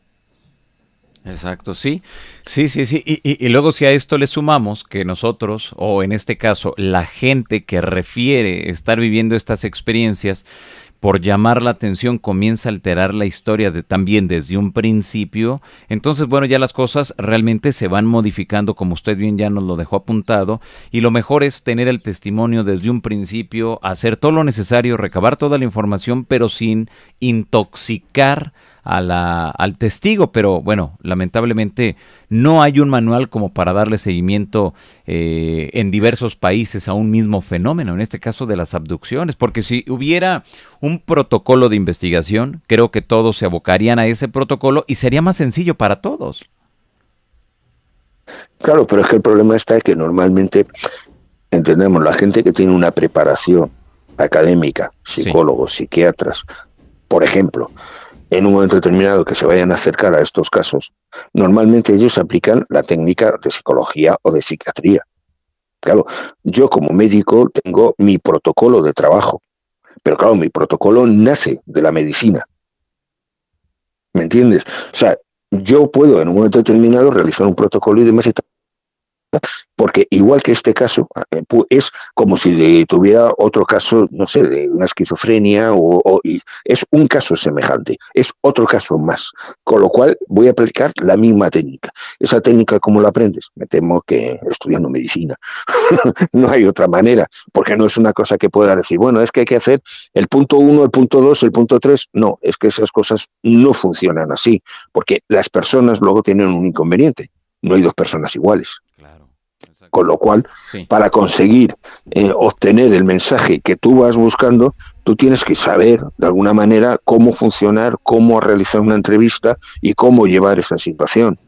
Exacto, sí, sí, sí, sí. Y luego si a esto le sumamos que nosotros, o en este caso, la gente que refiere estar viviendo estas experiencias, por llamar la atención comienza a alterar la historia también desde un principio, entonces bueno, ya las cosas realmente se van modificando como usted bien ya nos lo dejó apuntado y lo mejor es tener el testimonio desde un principio, hacer todo lo necesario, recabar toda la información pero sin intoxicar al testigo, pero bueno, lamentablemente no hay un manual como para darle seguimiento en diversos países a un mismo fenómeno, en este caso de las abducciones, porque si hubiera un protocolo de investigación, creo que todos se abocarían a ese protocolo y sería más sencillo para todos. Claro, pero es que el problema está en que normalmente, entendemos, la gente que tiene una preparación académica, Sí, psicólogos, psiquiatras, por ejemplo, en un momento determinado que se vayan a acercar a estos casos, normalmente ellos aplican la técnica de psicología o de psiquiatría. Claro, yo como médico tengo mi protocolo de trabajo, pero claro, mi protocolo nace de la medicina. ¿Me entiendes? O sea, yo puedo en un momento determinado realizar un protocolo y demás y tal, porque igual que este caso, es como si tuviera otro caso, no sé, de una esquizofrenia, y es un caso semejante, es otro caso más, con lo cual voy a aplicar la misma técnica. ¿Esa técnica cómo la aprendes? Me temo que estudiando medicina. No hay otra manera, porque no es una cosa que pueda decir, bueno, es que hay que hacer el punto 1, el punto 2, el punto 3. No, es que esas cosas no funcionan así, porque las personas luego tienen un inconveniente. No hay dos personas iguales. Claro, con lo cual, sí, para conseguir obtener el mensaje que tú vas buscando, tú tienes que saber de alguna manera cómo funcionar, cómo realizar una entrevista y cómo llevar esa situación.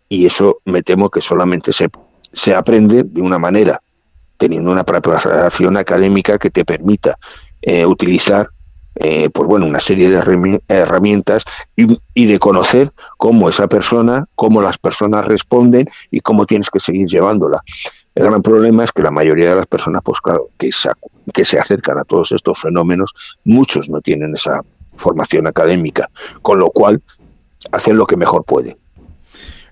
Y eso me temo que solamente se aprende de una manera, teniendo una preparación académica que te permita utilizar pues bueno, una serie de herramientas y de conocer cómo esa persona, cómo las personas responden y cómo tienes que seguir llevándola. El gran problema es que la mayoría de las personas, pues claro, que se acercan a todos estos fenómenos, muchos no tienen esa formación académica, con lo cual hacen lo que mejor pueden.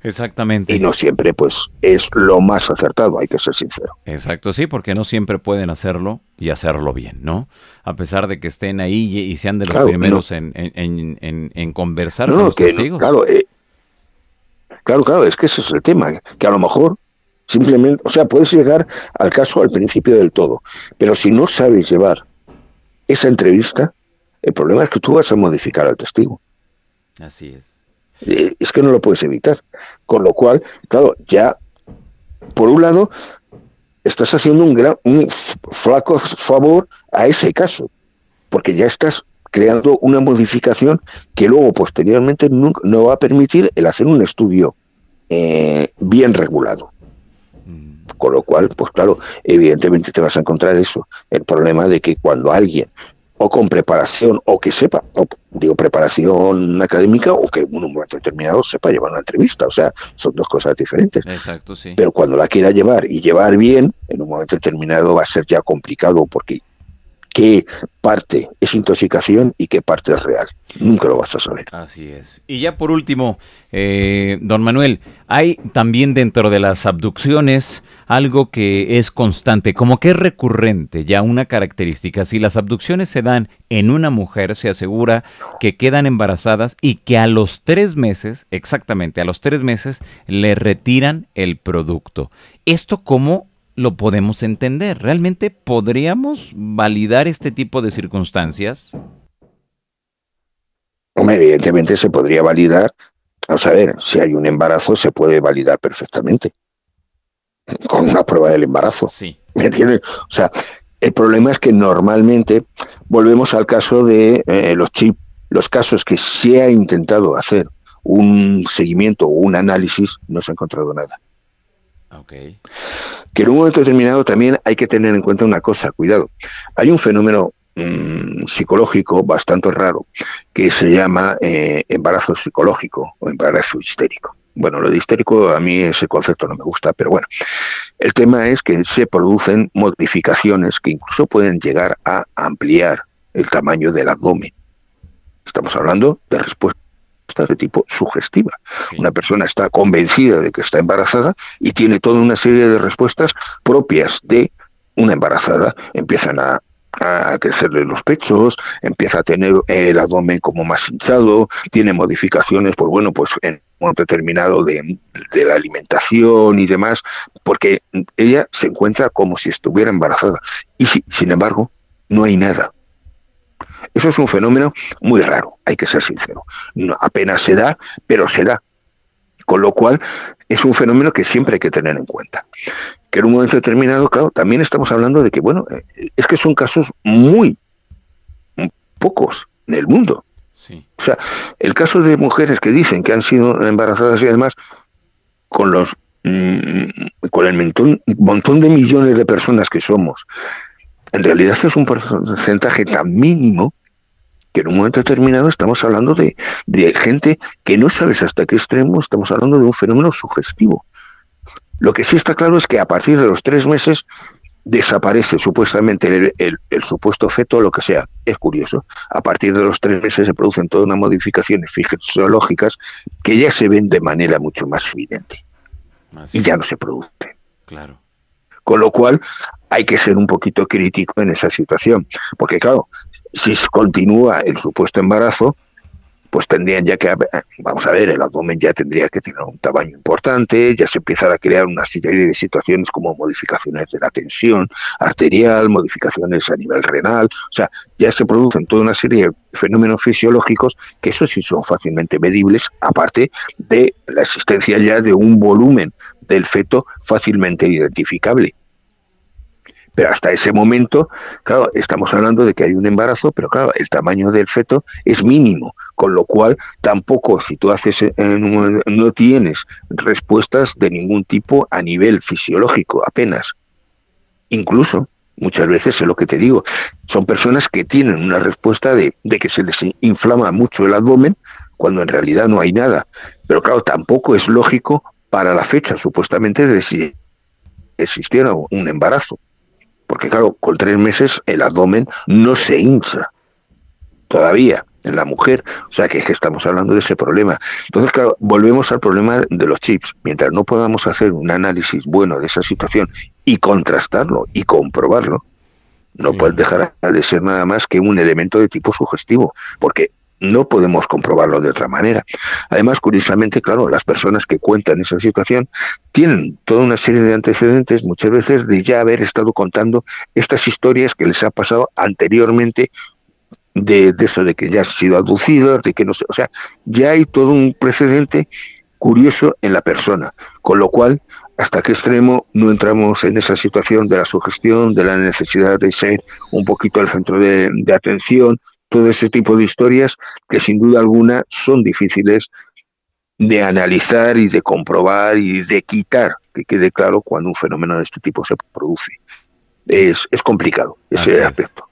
exactamente. Y no siempre, pues, es lo más acertado, hay que ser sincero. Exacto, sí, porque no siempre pueden hacerlo y hacerlo bien, ¿no? A pesar de que estén ahí y sean de los primeros en conversar con los testigos. Claro, es que ese es el tema, que a lo mejor simplemente, o sea, puedes llegar al caso al principio del todo, pero si no sabes llevar esa entrevista, el problema es que tú vas a modificar al testigo. Así es. Es que no lo puedes evitar. Con lo cual, claro, ya, por un lado, estás haciendo un flaco favor a ese caso, porque ya estás creando una modificación que luego, posteriormente, no va a permitir el hacer un estudio bien regulado. Con lo cual, pues claro, evidentemente te vas a encontrar eso, el problema de que cuando alguien, o con preparación, o que sepa, digo preparación académica, o que en un momento determinado sepa llevar una entrevista, o sea, son dos cosas diferentes. Exacto, sí. Pero cuando la quiera llevar y llevar bien, en un momento determinado va a ser ya complicado, porque qué parte es intoxicación y qué parte es real. Nunca lo vas a saber. Así es. Y ya por último, don Manuel, hay también dentro de las abducciones algo que es constante, como que es recurrente, ya una característica. Si las abducciones se dan en una mujer, se asegura que quedan embarazadas y que a los 3 meses, exactamente a los 3 meses, le retiran el producto. ¿Esto cómo lo podemos entender? ¿Realmente podríamos validar este tipo de circunstancias? Hombre, evidentemente se podría validar. Vamos a ver, si hay un embarazo se puede validar perfectamente con una prueba del embarazo. Sí. ¿Me entiendes? O sea, el problema es que normalmente volvemos al caso de los chips, los casos que se ha intentado hacer un seguimiento o un análisis, no se ha encontrado nada. Okay. Que en un momento determinado también hay que tener en cuenta una cosa, cuidado. Hay un fenómeno psicológico bastante raro que se llama embarazo psicológico o embarazo histérico. Bueno, lo de histérico a mí ese concepto no me gusta, pero bueno, el tema es que se producen modificaciones que incluso pueden llegar a ampliar el tamaño del abdomen. Estamos hablando de respuestas de tipo sugestiva. Sí. Una persona está convencida de que está embarazada y tiene toda una serie de respuestas propias de una embarazada. Empiezan a crecerle los pechos, empieza a tener el abdomen como más hinchado, tiene modificaciones, pues bueno, pues en un momento determinado de la alimentación y demás, porque ella se encuentra como si estuviera embarazada. Y sin embargo, no hay nada. Eso es un fenómeno muy raro, hay que ser sincero. No, apenas se da, pero se da. Con lo cual, es un fenómeno que siempre hay que tener en cuenta. Que en un momento determinado, claro, también estamos hablando de que, bueno, es que son casos muy pocos en el mundo. Sí. O sea, el caso de mujeres que dicen que han sido embarazadas y demás, con el montón de millones de personas que somos, en realidad es un porcentaje tan mínimo que en un momento determinado estamos hablando de gente que no sabes hasta qué extremo estamos hablando de un fenómeno sugestivo. Lo que sí está claro es que a partir de los 3 meses desaparece supuestamente el supuesto feto o lo que sea. Es curioso. A partir de los 3 meses se producen todas unas modificaciones fisiológicas que ya se ven de manera mucho más evidente. Y ya no se producen. Claro. Con lo cual hay que ser un poquito crítico en esa situación, porque claro, si continúa el supuesto embarazo, pues tendrían ya que, vamos a ver, el abdomen ya tendría que tener un tamaño importante, ya se empiezan a crear una serie de situaciones como modificaciones de la tensión arterial, modificaciones a nivel renal, o sea, ya se producen toda una serie de fenómenos fisiológicos que eso sí son fácilmente medibles, aparte de la existencia ya de un volumen del feto fácilmente identificable. Pero hasta ese momento, claro, estamos hablando de que hay un embarazo, pero claro, el tamaño del feto es mínimo, con lo cual tampoco, si tú haces, no tienes respuestas de ningún tipo a nivel fisiológico, apenas. Incluso, muchas veces es lo que te digo, son personas que tienen una respuesta de que se les inflama mucho el abdomen, cuando en realidad no hay nada. Pero claro, tampoco es lógico para la fecha, supuestamente, de si existiera un embarazo. Porque claro, con 3 meses el abdomen no se hincha todavía en la mujer, o sea que es que estamos hablando de ese problema. Entonces, claro, volvemos al problema de los chips. Mientras no podamos hacer un análisis bueno de esa situación y contrastarlo y comprobarlo, no puede dejar de ser nada más que un elemento de tipo sugestivo, porque no podemos comprobarlo de otra manera. Además, curiosamente, claro, las personas que cuentan esa situación tienen toda una serie de antecedentes, muchas veces de ya haber estado contando estas historias que les ha pasado anteriormente, de eso de que ya han sido abducidos, de que no sé, o sea, ya hay todo un precedente curioso en la persona, con lo cual, hasta qué extremo no entramos en esa situación de la sugestión, de la necesidad de ser un poquito el centro de atención, todo ese tipo de historias que sin duda alguna son difíciles de analizar y de comprobar y de quitar, que quede claro cuando un fenómeno de este tipo se produce. Es complicado ese aspecto.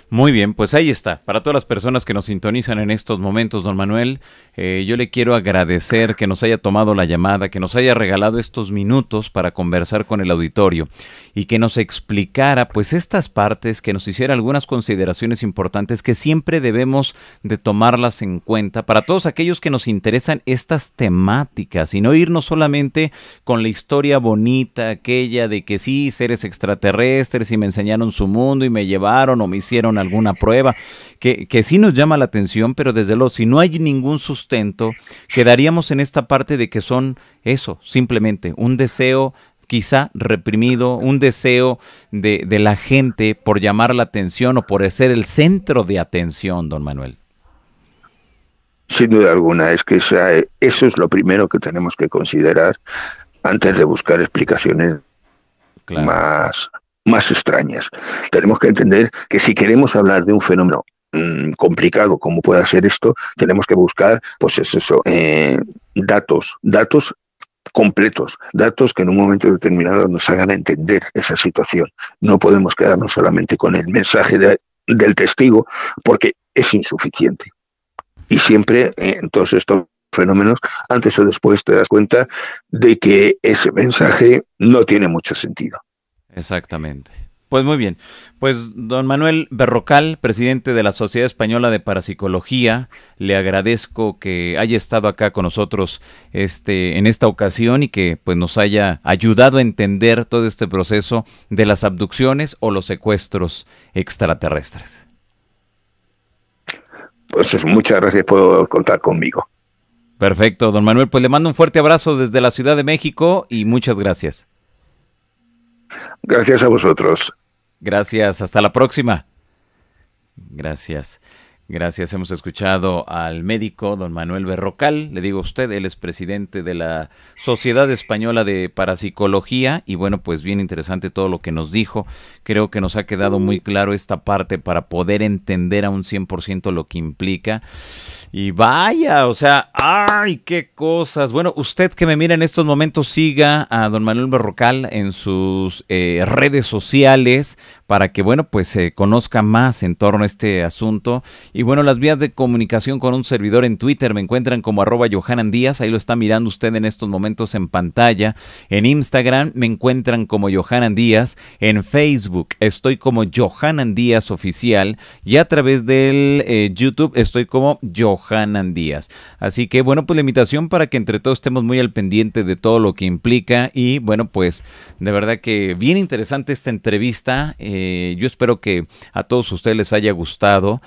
Muy bien, pues ahí está. Para todas las personas que nos sintonizan en estos momentos, don Manuel, yo le quiero agradecer que nos haya tomado la llamada, que nos haya regalado estos minutos para conversar con el auditorio y que nos explicara pues estas partes, que nos hiciera algunas consideraciones importantes que siempre debemos de tomarlas en cuenta para todos aquellos que nos interesan estas temáticas y no irnos solamente con la historia bonita, aquella de que sí, seres extraterrestres y me enseñaron su mundo y me llevaron o me hicieron alguna prueba, que sí nos llama la atención, pero desde luego, si no hay ningún sustento, quedaríamos en esta parte de que son eso, simplemente un deseo quizá reprimido, un deseo de la gente por llamar la atención o por ser el centro de atención, don Manuel. Sin duda alguna, es que eso es lo primero que tenemos que considerar antes de buscar explicaciones más extrañas. Tenemos que entender que si queremos hablar de un fenómeno complicado como pueda ser esto, tenemos que buscar, pues datos completos, datos que en un momento determinado nos hagan entender esa situación. No podemos quedarnos solamente con el mensaje del testigo, porque es insuficiente. Y siempre en todos estos fenómenos, antes o después te das cuenta de que ese mensaje no tiene mucho sentido. Exactamente. Pues muy bien. Pues don Manuel Berrocal, presidente de la Sociedad Española de Parapsicología, le agradezco que haya estado acá con nosotros en esta ocasión y que pues nos haya ayudado a entender todo este proceso de las abducciones o los secuestros extraterrestres. Pues muchas gracias por contar conmigo. Perfecto, don Manuel, pues le mando un fuerte abrazo desde la Ciudad de México y muchas gracias. Gracias a vosotros. Gracias, hasta la próxima. Gracias. Gracias, hemos escuchado al médico don Manuel Berrocal, le digo a usted, él es presidente de la Sociedad Española de Parapsicología y bueno, pues bien interesante todo lo que nos dijo, creo que nos ha quedado muy claro esta parte para poder entender a un 100% lo que implica y vaya, o sea, ¡ay, qué cosas! Bueno, usted que me mira en estos momentos siga a don Manuel Berrocal en sus redes sociales para que, bueno, pues se conozca más en torno a este asunto. Y bueno, las vías de comunicación con un servidor en Twitter me encuentran como @JohananDíaz, ahí lo está mirando usted en estos momentos en pantalla. En Instagram me encuentran como Johanan Díaz, en Facebook estoy como Johanan Díaz Oficial y a través del YouTube estoy como Johanan Johanan Díaz. Así que bueno, pues la invitación para que entre todos estemos muy al pendiente de todo lo que implica y bueno, pues de verdad que bien interesante esta entrevista. Yo espero que a todos ustedes les haya gustado.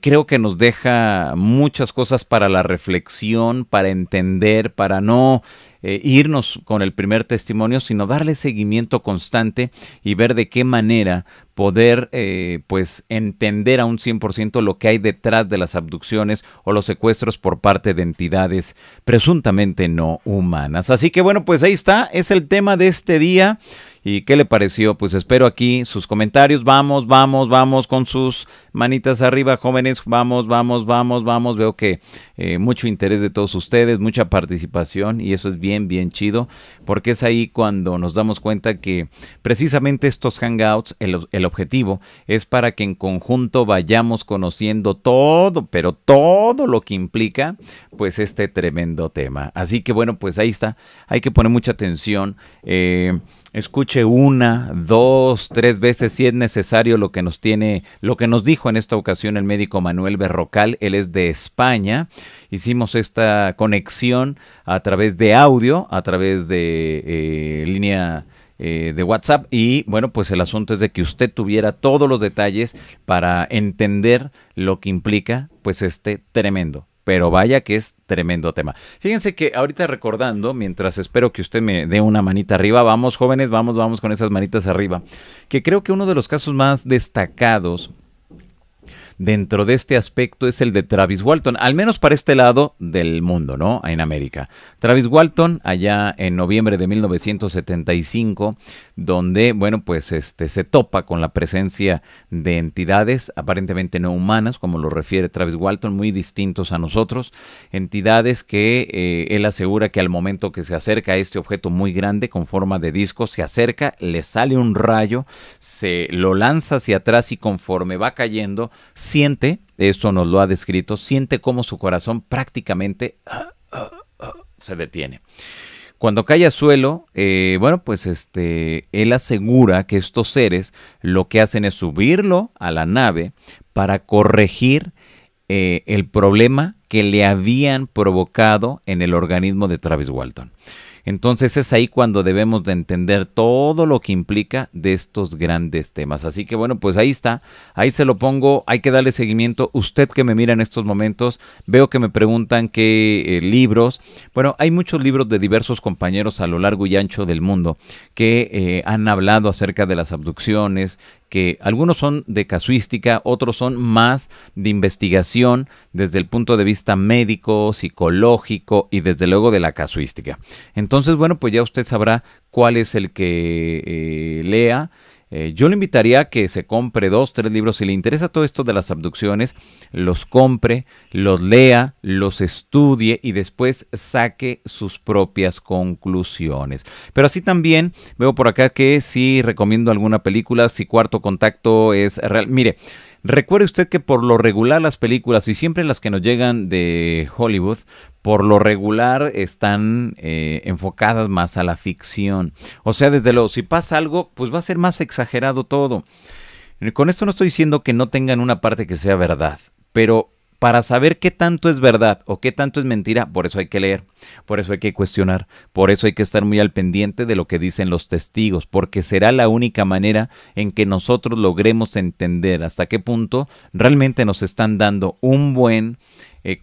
Creo que nos deja muchas cosas para la reflexión, para entender, para no irnos con el primer testimonio, sino darle seguimiento constante y ver de qué manera poder pues entender a un 100% lo que hay detrás de las abducciones o los secuestros por parte de entidades presuntamente no humanas. Así que bueno, pues ahí está, es el tema de este día. ¿Y qué le pareció? Pues espero aquí sus comentarios. Vamos, vamos, vamos con sus manitas arriba, jóvenes. Vamos, vamos, vamos, vamos. Veo que mucho interés de todos ustedes, mucha participación y eso es bien, bien chido, porque es ahí cuando nos damos cuenta que precisamente estos hangouts, el objetivo es para que en conjunto vayamos conociendo todo, pero todo lo que implica pues este tremendo tema. Así que bueno, pues ahí está. Hay que poner mucha atención. Escuche 1, 2, 3 veces si es necesario lo que nos dijo en esta ocasión el médico Manuel Berrocal. Él es de España. Hicimos esta conexión a través de audio, a través de línea de WhatsApp y bueno, pues el asunto es de que usted tuviera todos los detalles para entender lo que implica pues este tremendo. Pero vaya que es tremendo tema. Fíjense que ahorita recordando, mientras espero que usted me dé una manita arriba, vamos jóvenes, vamos, vamos con esas manitas arriba, que creo que uno de los casos más destacados dentro de este aspecto es el de Travis Walton, al menos para este lado del mundo, ¿no? En América. Travis Walton, allá en noviembre de 1975, donde, bueno, pues se topa con la presencia de entidades aparentemente no humanas, como lo refiere Travis Walton, muy distintos a nosotros, entidades que él asegura que al momento que se acerca a este objeto muy grande con forma de disco, se acerca, le sale un rayo, se lo lanza hacia atrás y conforme va cayendo, siente, esto nos lo ha descrito, siente como su corazón prácticamente se detiene. Cuando cae al suelo, bueno, pues él asegura que estos seres lo que hacen es subirlo a la nave para corregir el problema que le habían provocado en el organismo de Travis Walton. Entonces es ahí cuando debemos de entender todo lo que implica de estos grandes temas. Así que bueno, pues ahí está, ahí se lo pongo, hay que darle seguimiento. Usted que me mira en estos momentos, veo que me preguntan qué libros. Bueno, hay muchos libros de diversos compañeros a lo largo y ancho del mundo que han hablado acerca de las abducciones, que algunos son de casuística, otros son más de investigación desde el punto de vista médico, psicológico y desde luego de la casuística. Entonces, bueno, pues ya usted sabrá cuál es el que lea. Yo le invitaría a que se compre 2, 3 libros. Si le interesa todo esto de las abducciones, los compre, los lea, los estudie y después saque sus propias conclusiones. Pero así también veo por acá que sí recomiendo alguna película, si Cuarto Contacto es real. Mire, recuerde usted que por lo regular las películas y siempre las que nos llegan de Hollywood, por lo regular están enfocadas más a la ficción. O sea, desde luego, si pasa algo, pues va a ser más exagerado todo. Con esto no estoy diciendo que no tengan una parte que sea verdad, pero para saber qué tanto es verdad o qué tanto es mentira, por eso hay que leer, por eso hay que cuestionar, por eso hay que estar muy al pendiente de lo que dicen los testigos, porque será la única manera en que nosotros logremos entender hasta qué punto realmente nos están dando un buen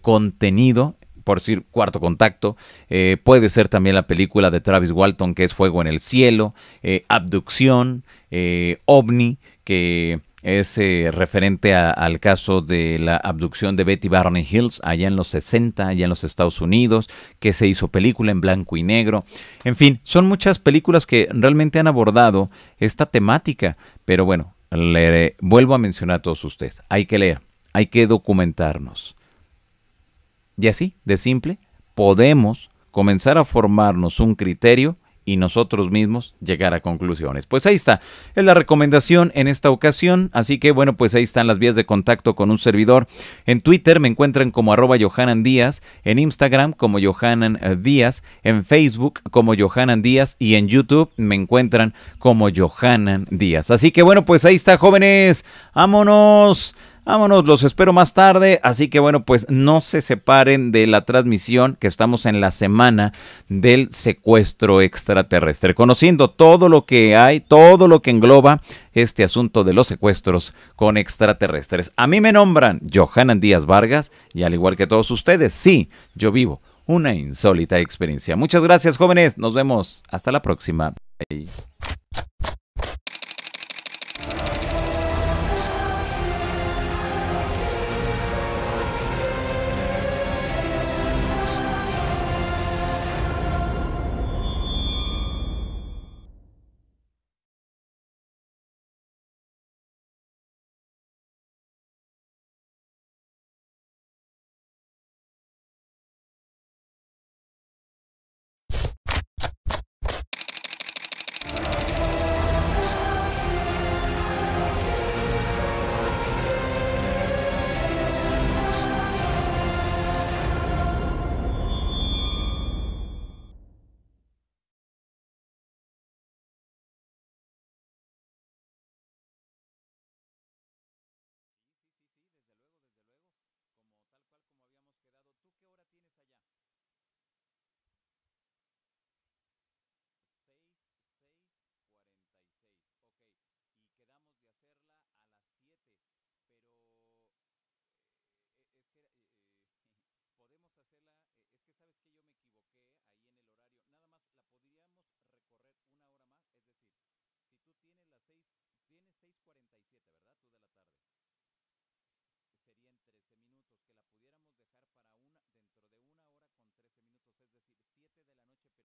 contenido. Por decir, Cuarto Contacto, puede ser también la película de Travis Walton que es Fuego en el Cielo, Abducción, OVNI, que es referente al caso de la abducción de Betty Barney Hills allá en los 60, allá en los Estados Unidos, que se hizo película en blanco y negro. En fin, son muchas películas que realmente han abordado esta temática, pero bueno, le vuelvo a mencionar a todos ustedes, hay que leer, hay que documentarnos. Y así, de simple, podemos comenzar a formarnos un criterio y nosotros mismos llegar a conclusiones. Pues ahí está, es la recomendación en esta ocasión, así que bueno, pues ahí están las vías de contacto con un servidor. En Twitter me encuentran como @JohananDíaz, en Instagram como Johanan Díaz, en Facebook como Johanan Díaz y en YouTube me encuentran como Johanan Díaz. Así que bueno, pues ahí está, jóvenes, vámonos Vámonos, los espero más tarde, así que bueno, pues no se separen de la transmisión, que estamos en la semana del secuestro extraterrestre, conociendo todo lo que hay, todo lo que engloba este asunto de los secuestros con extraterrestres. A mí me nombran Johanan Díaz Vargas y al igual que todos ustedes, sí, yo vivo una insólita experiencia. Muchas gracias, jóvenes, nos vemos, hasta la próxima. Bye.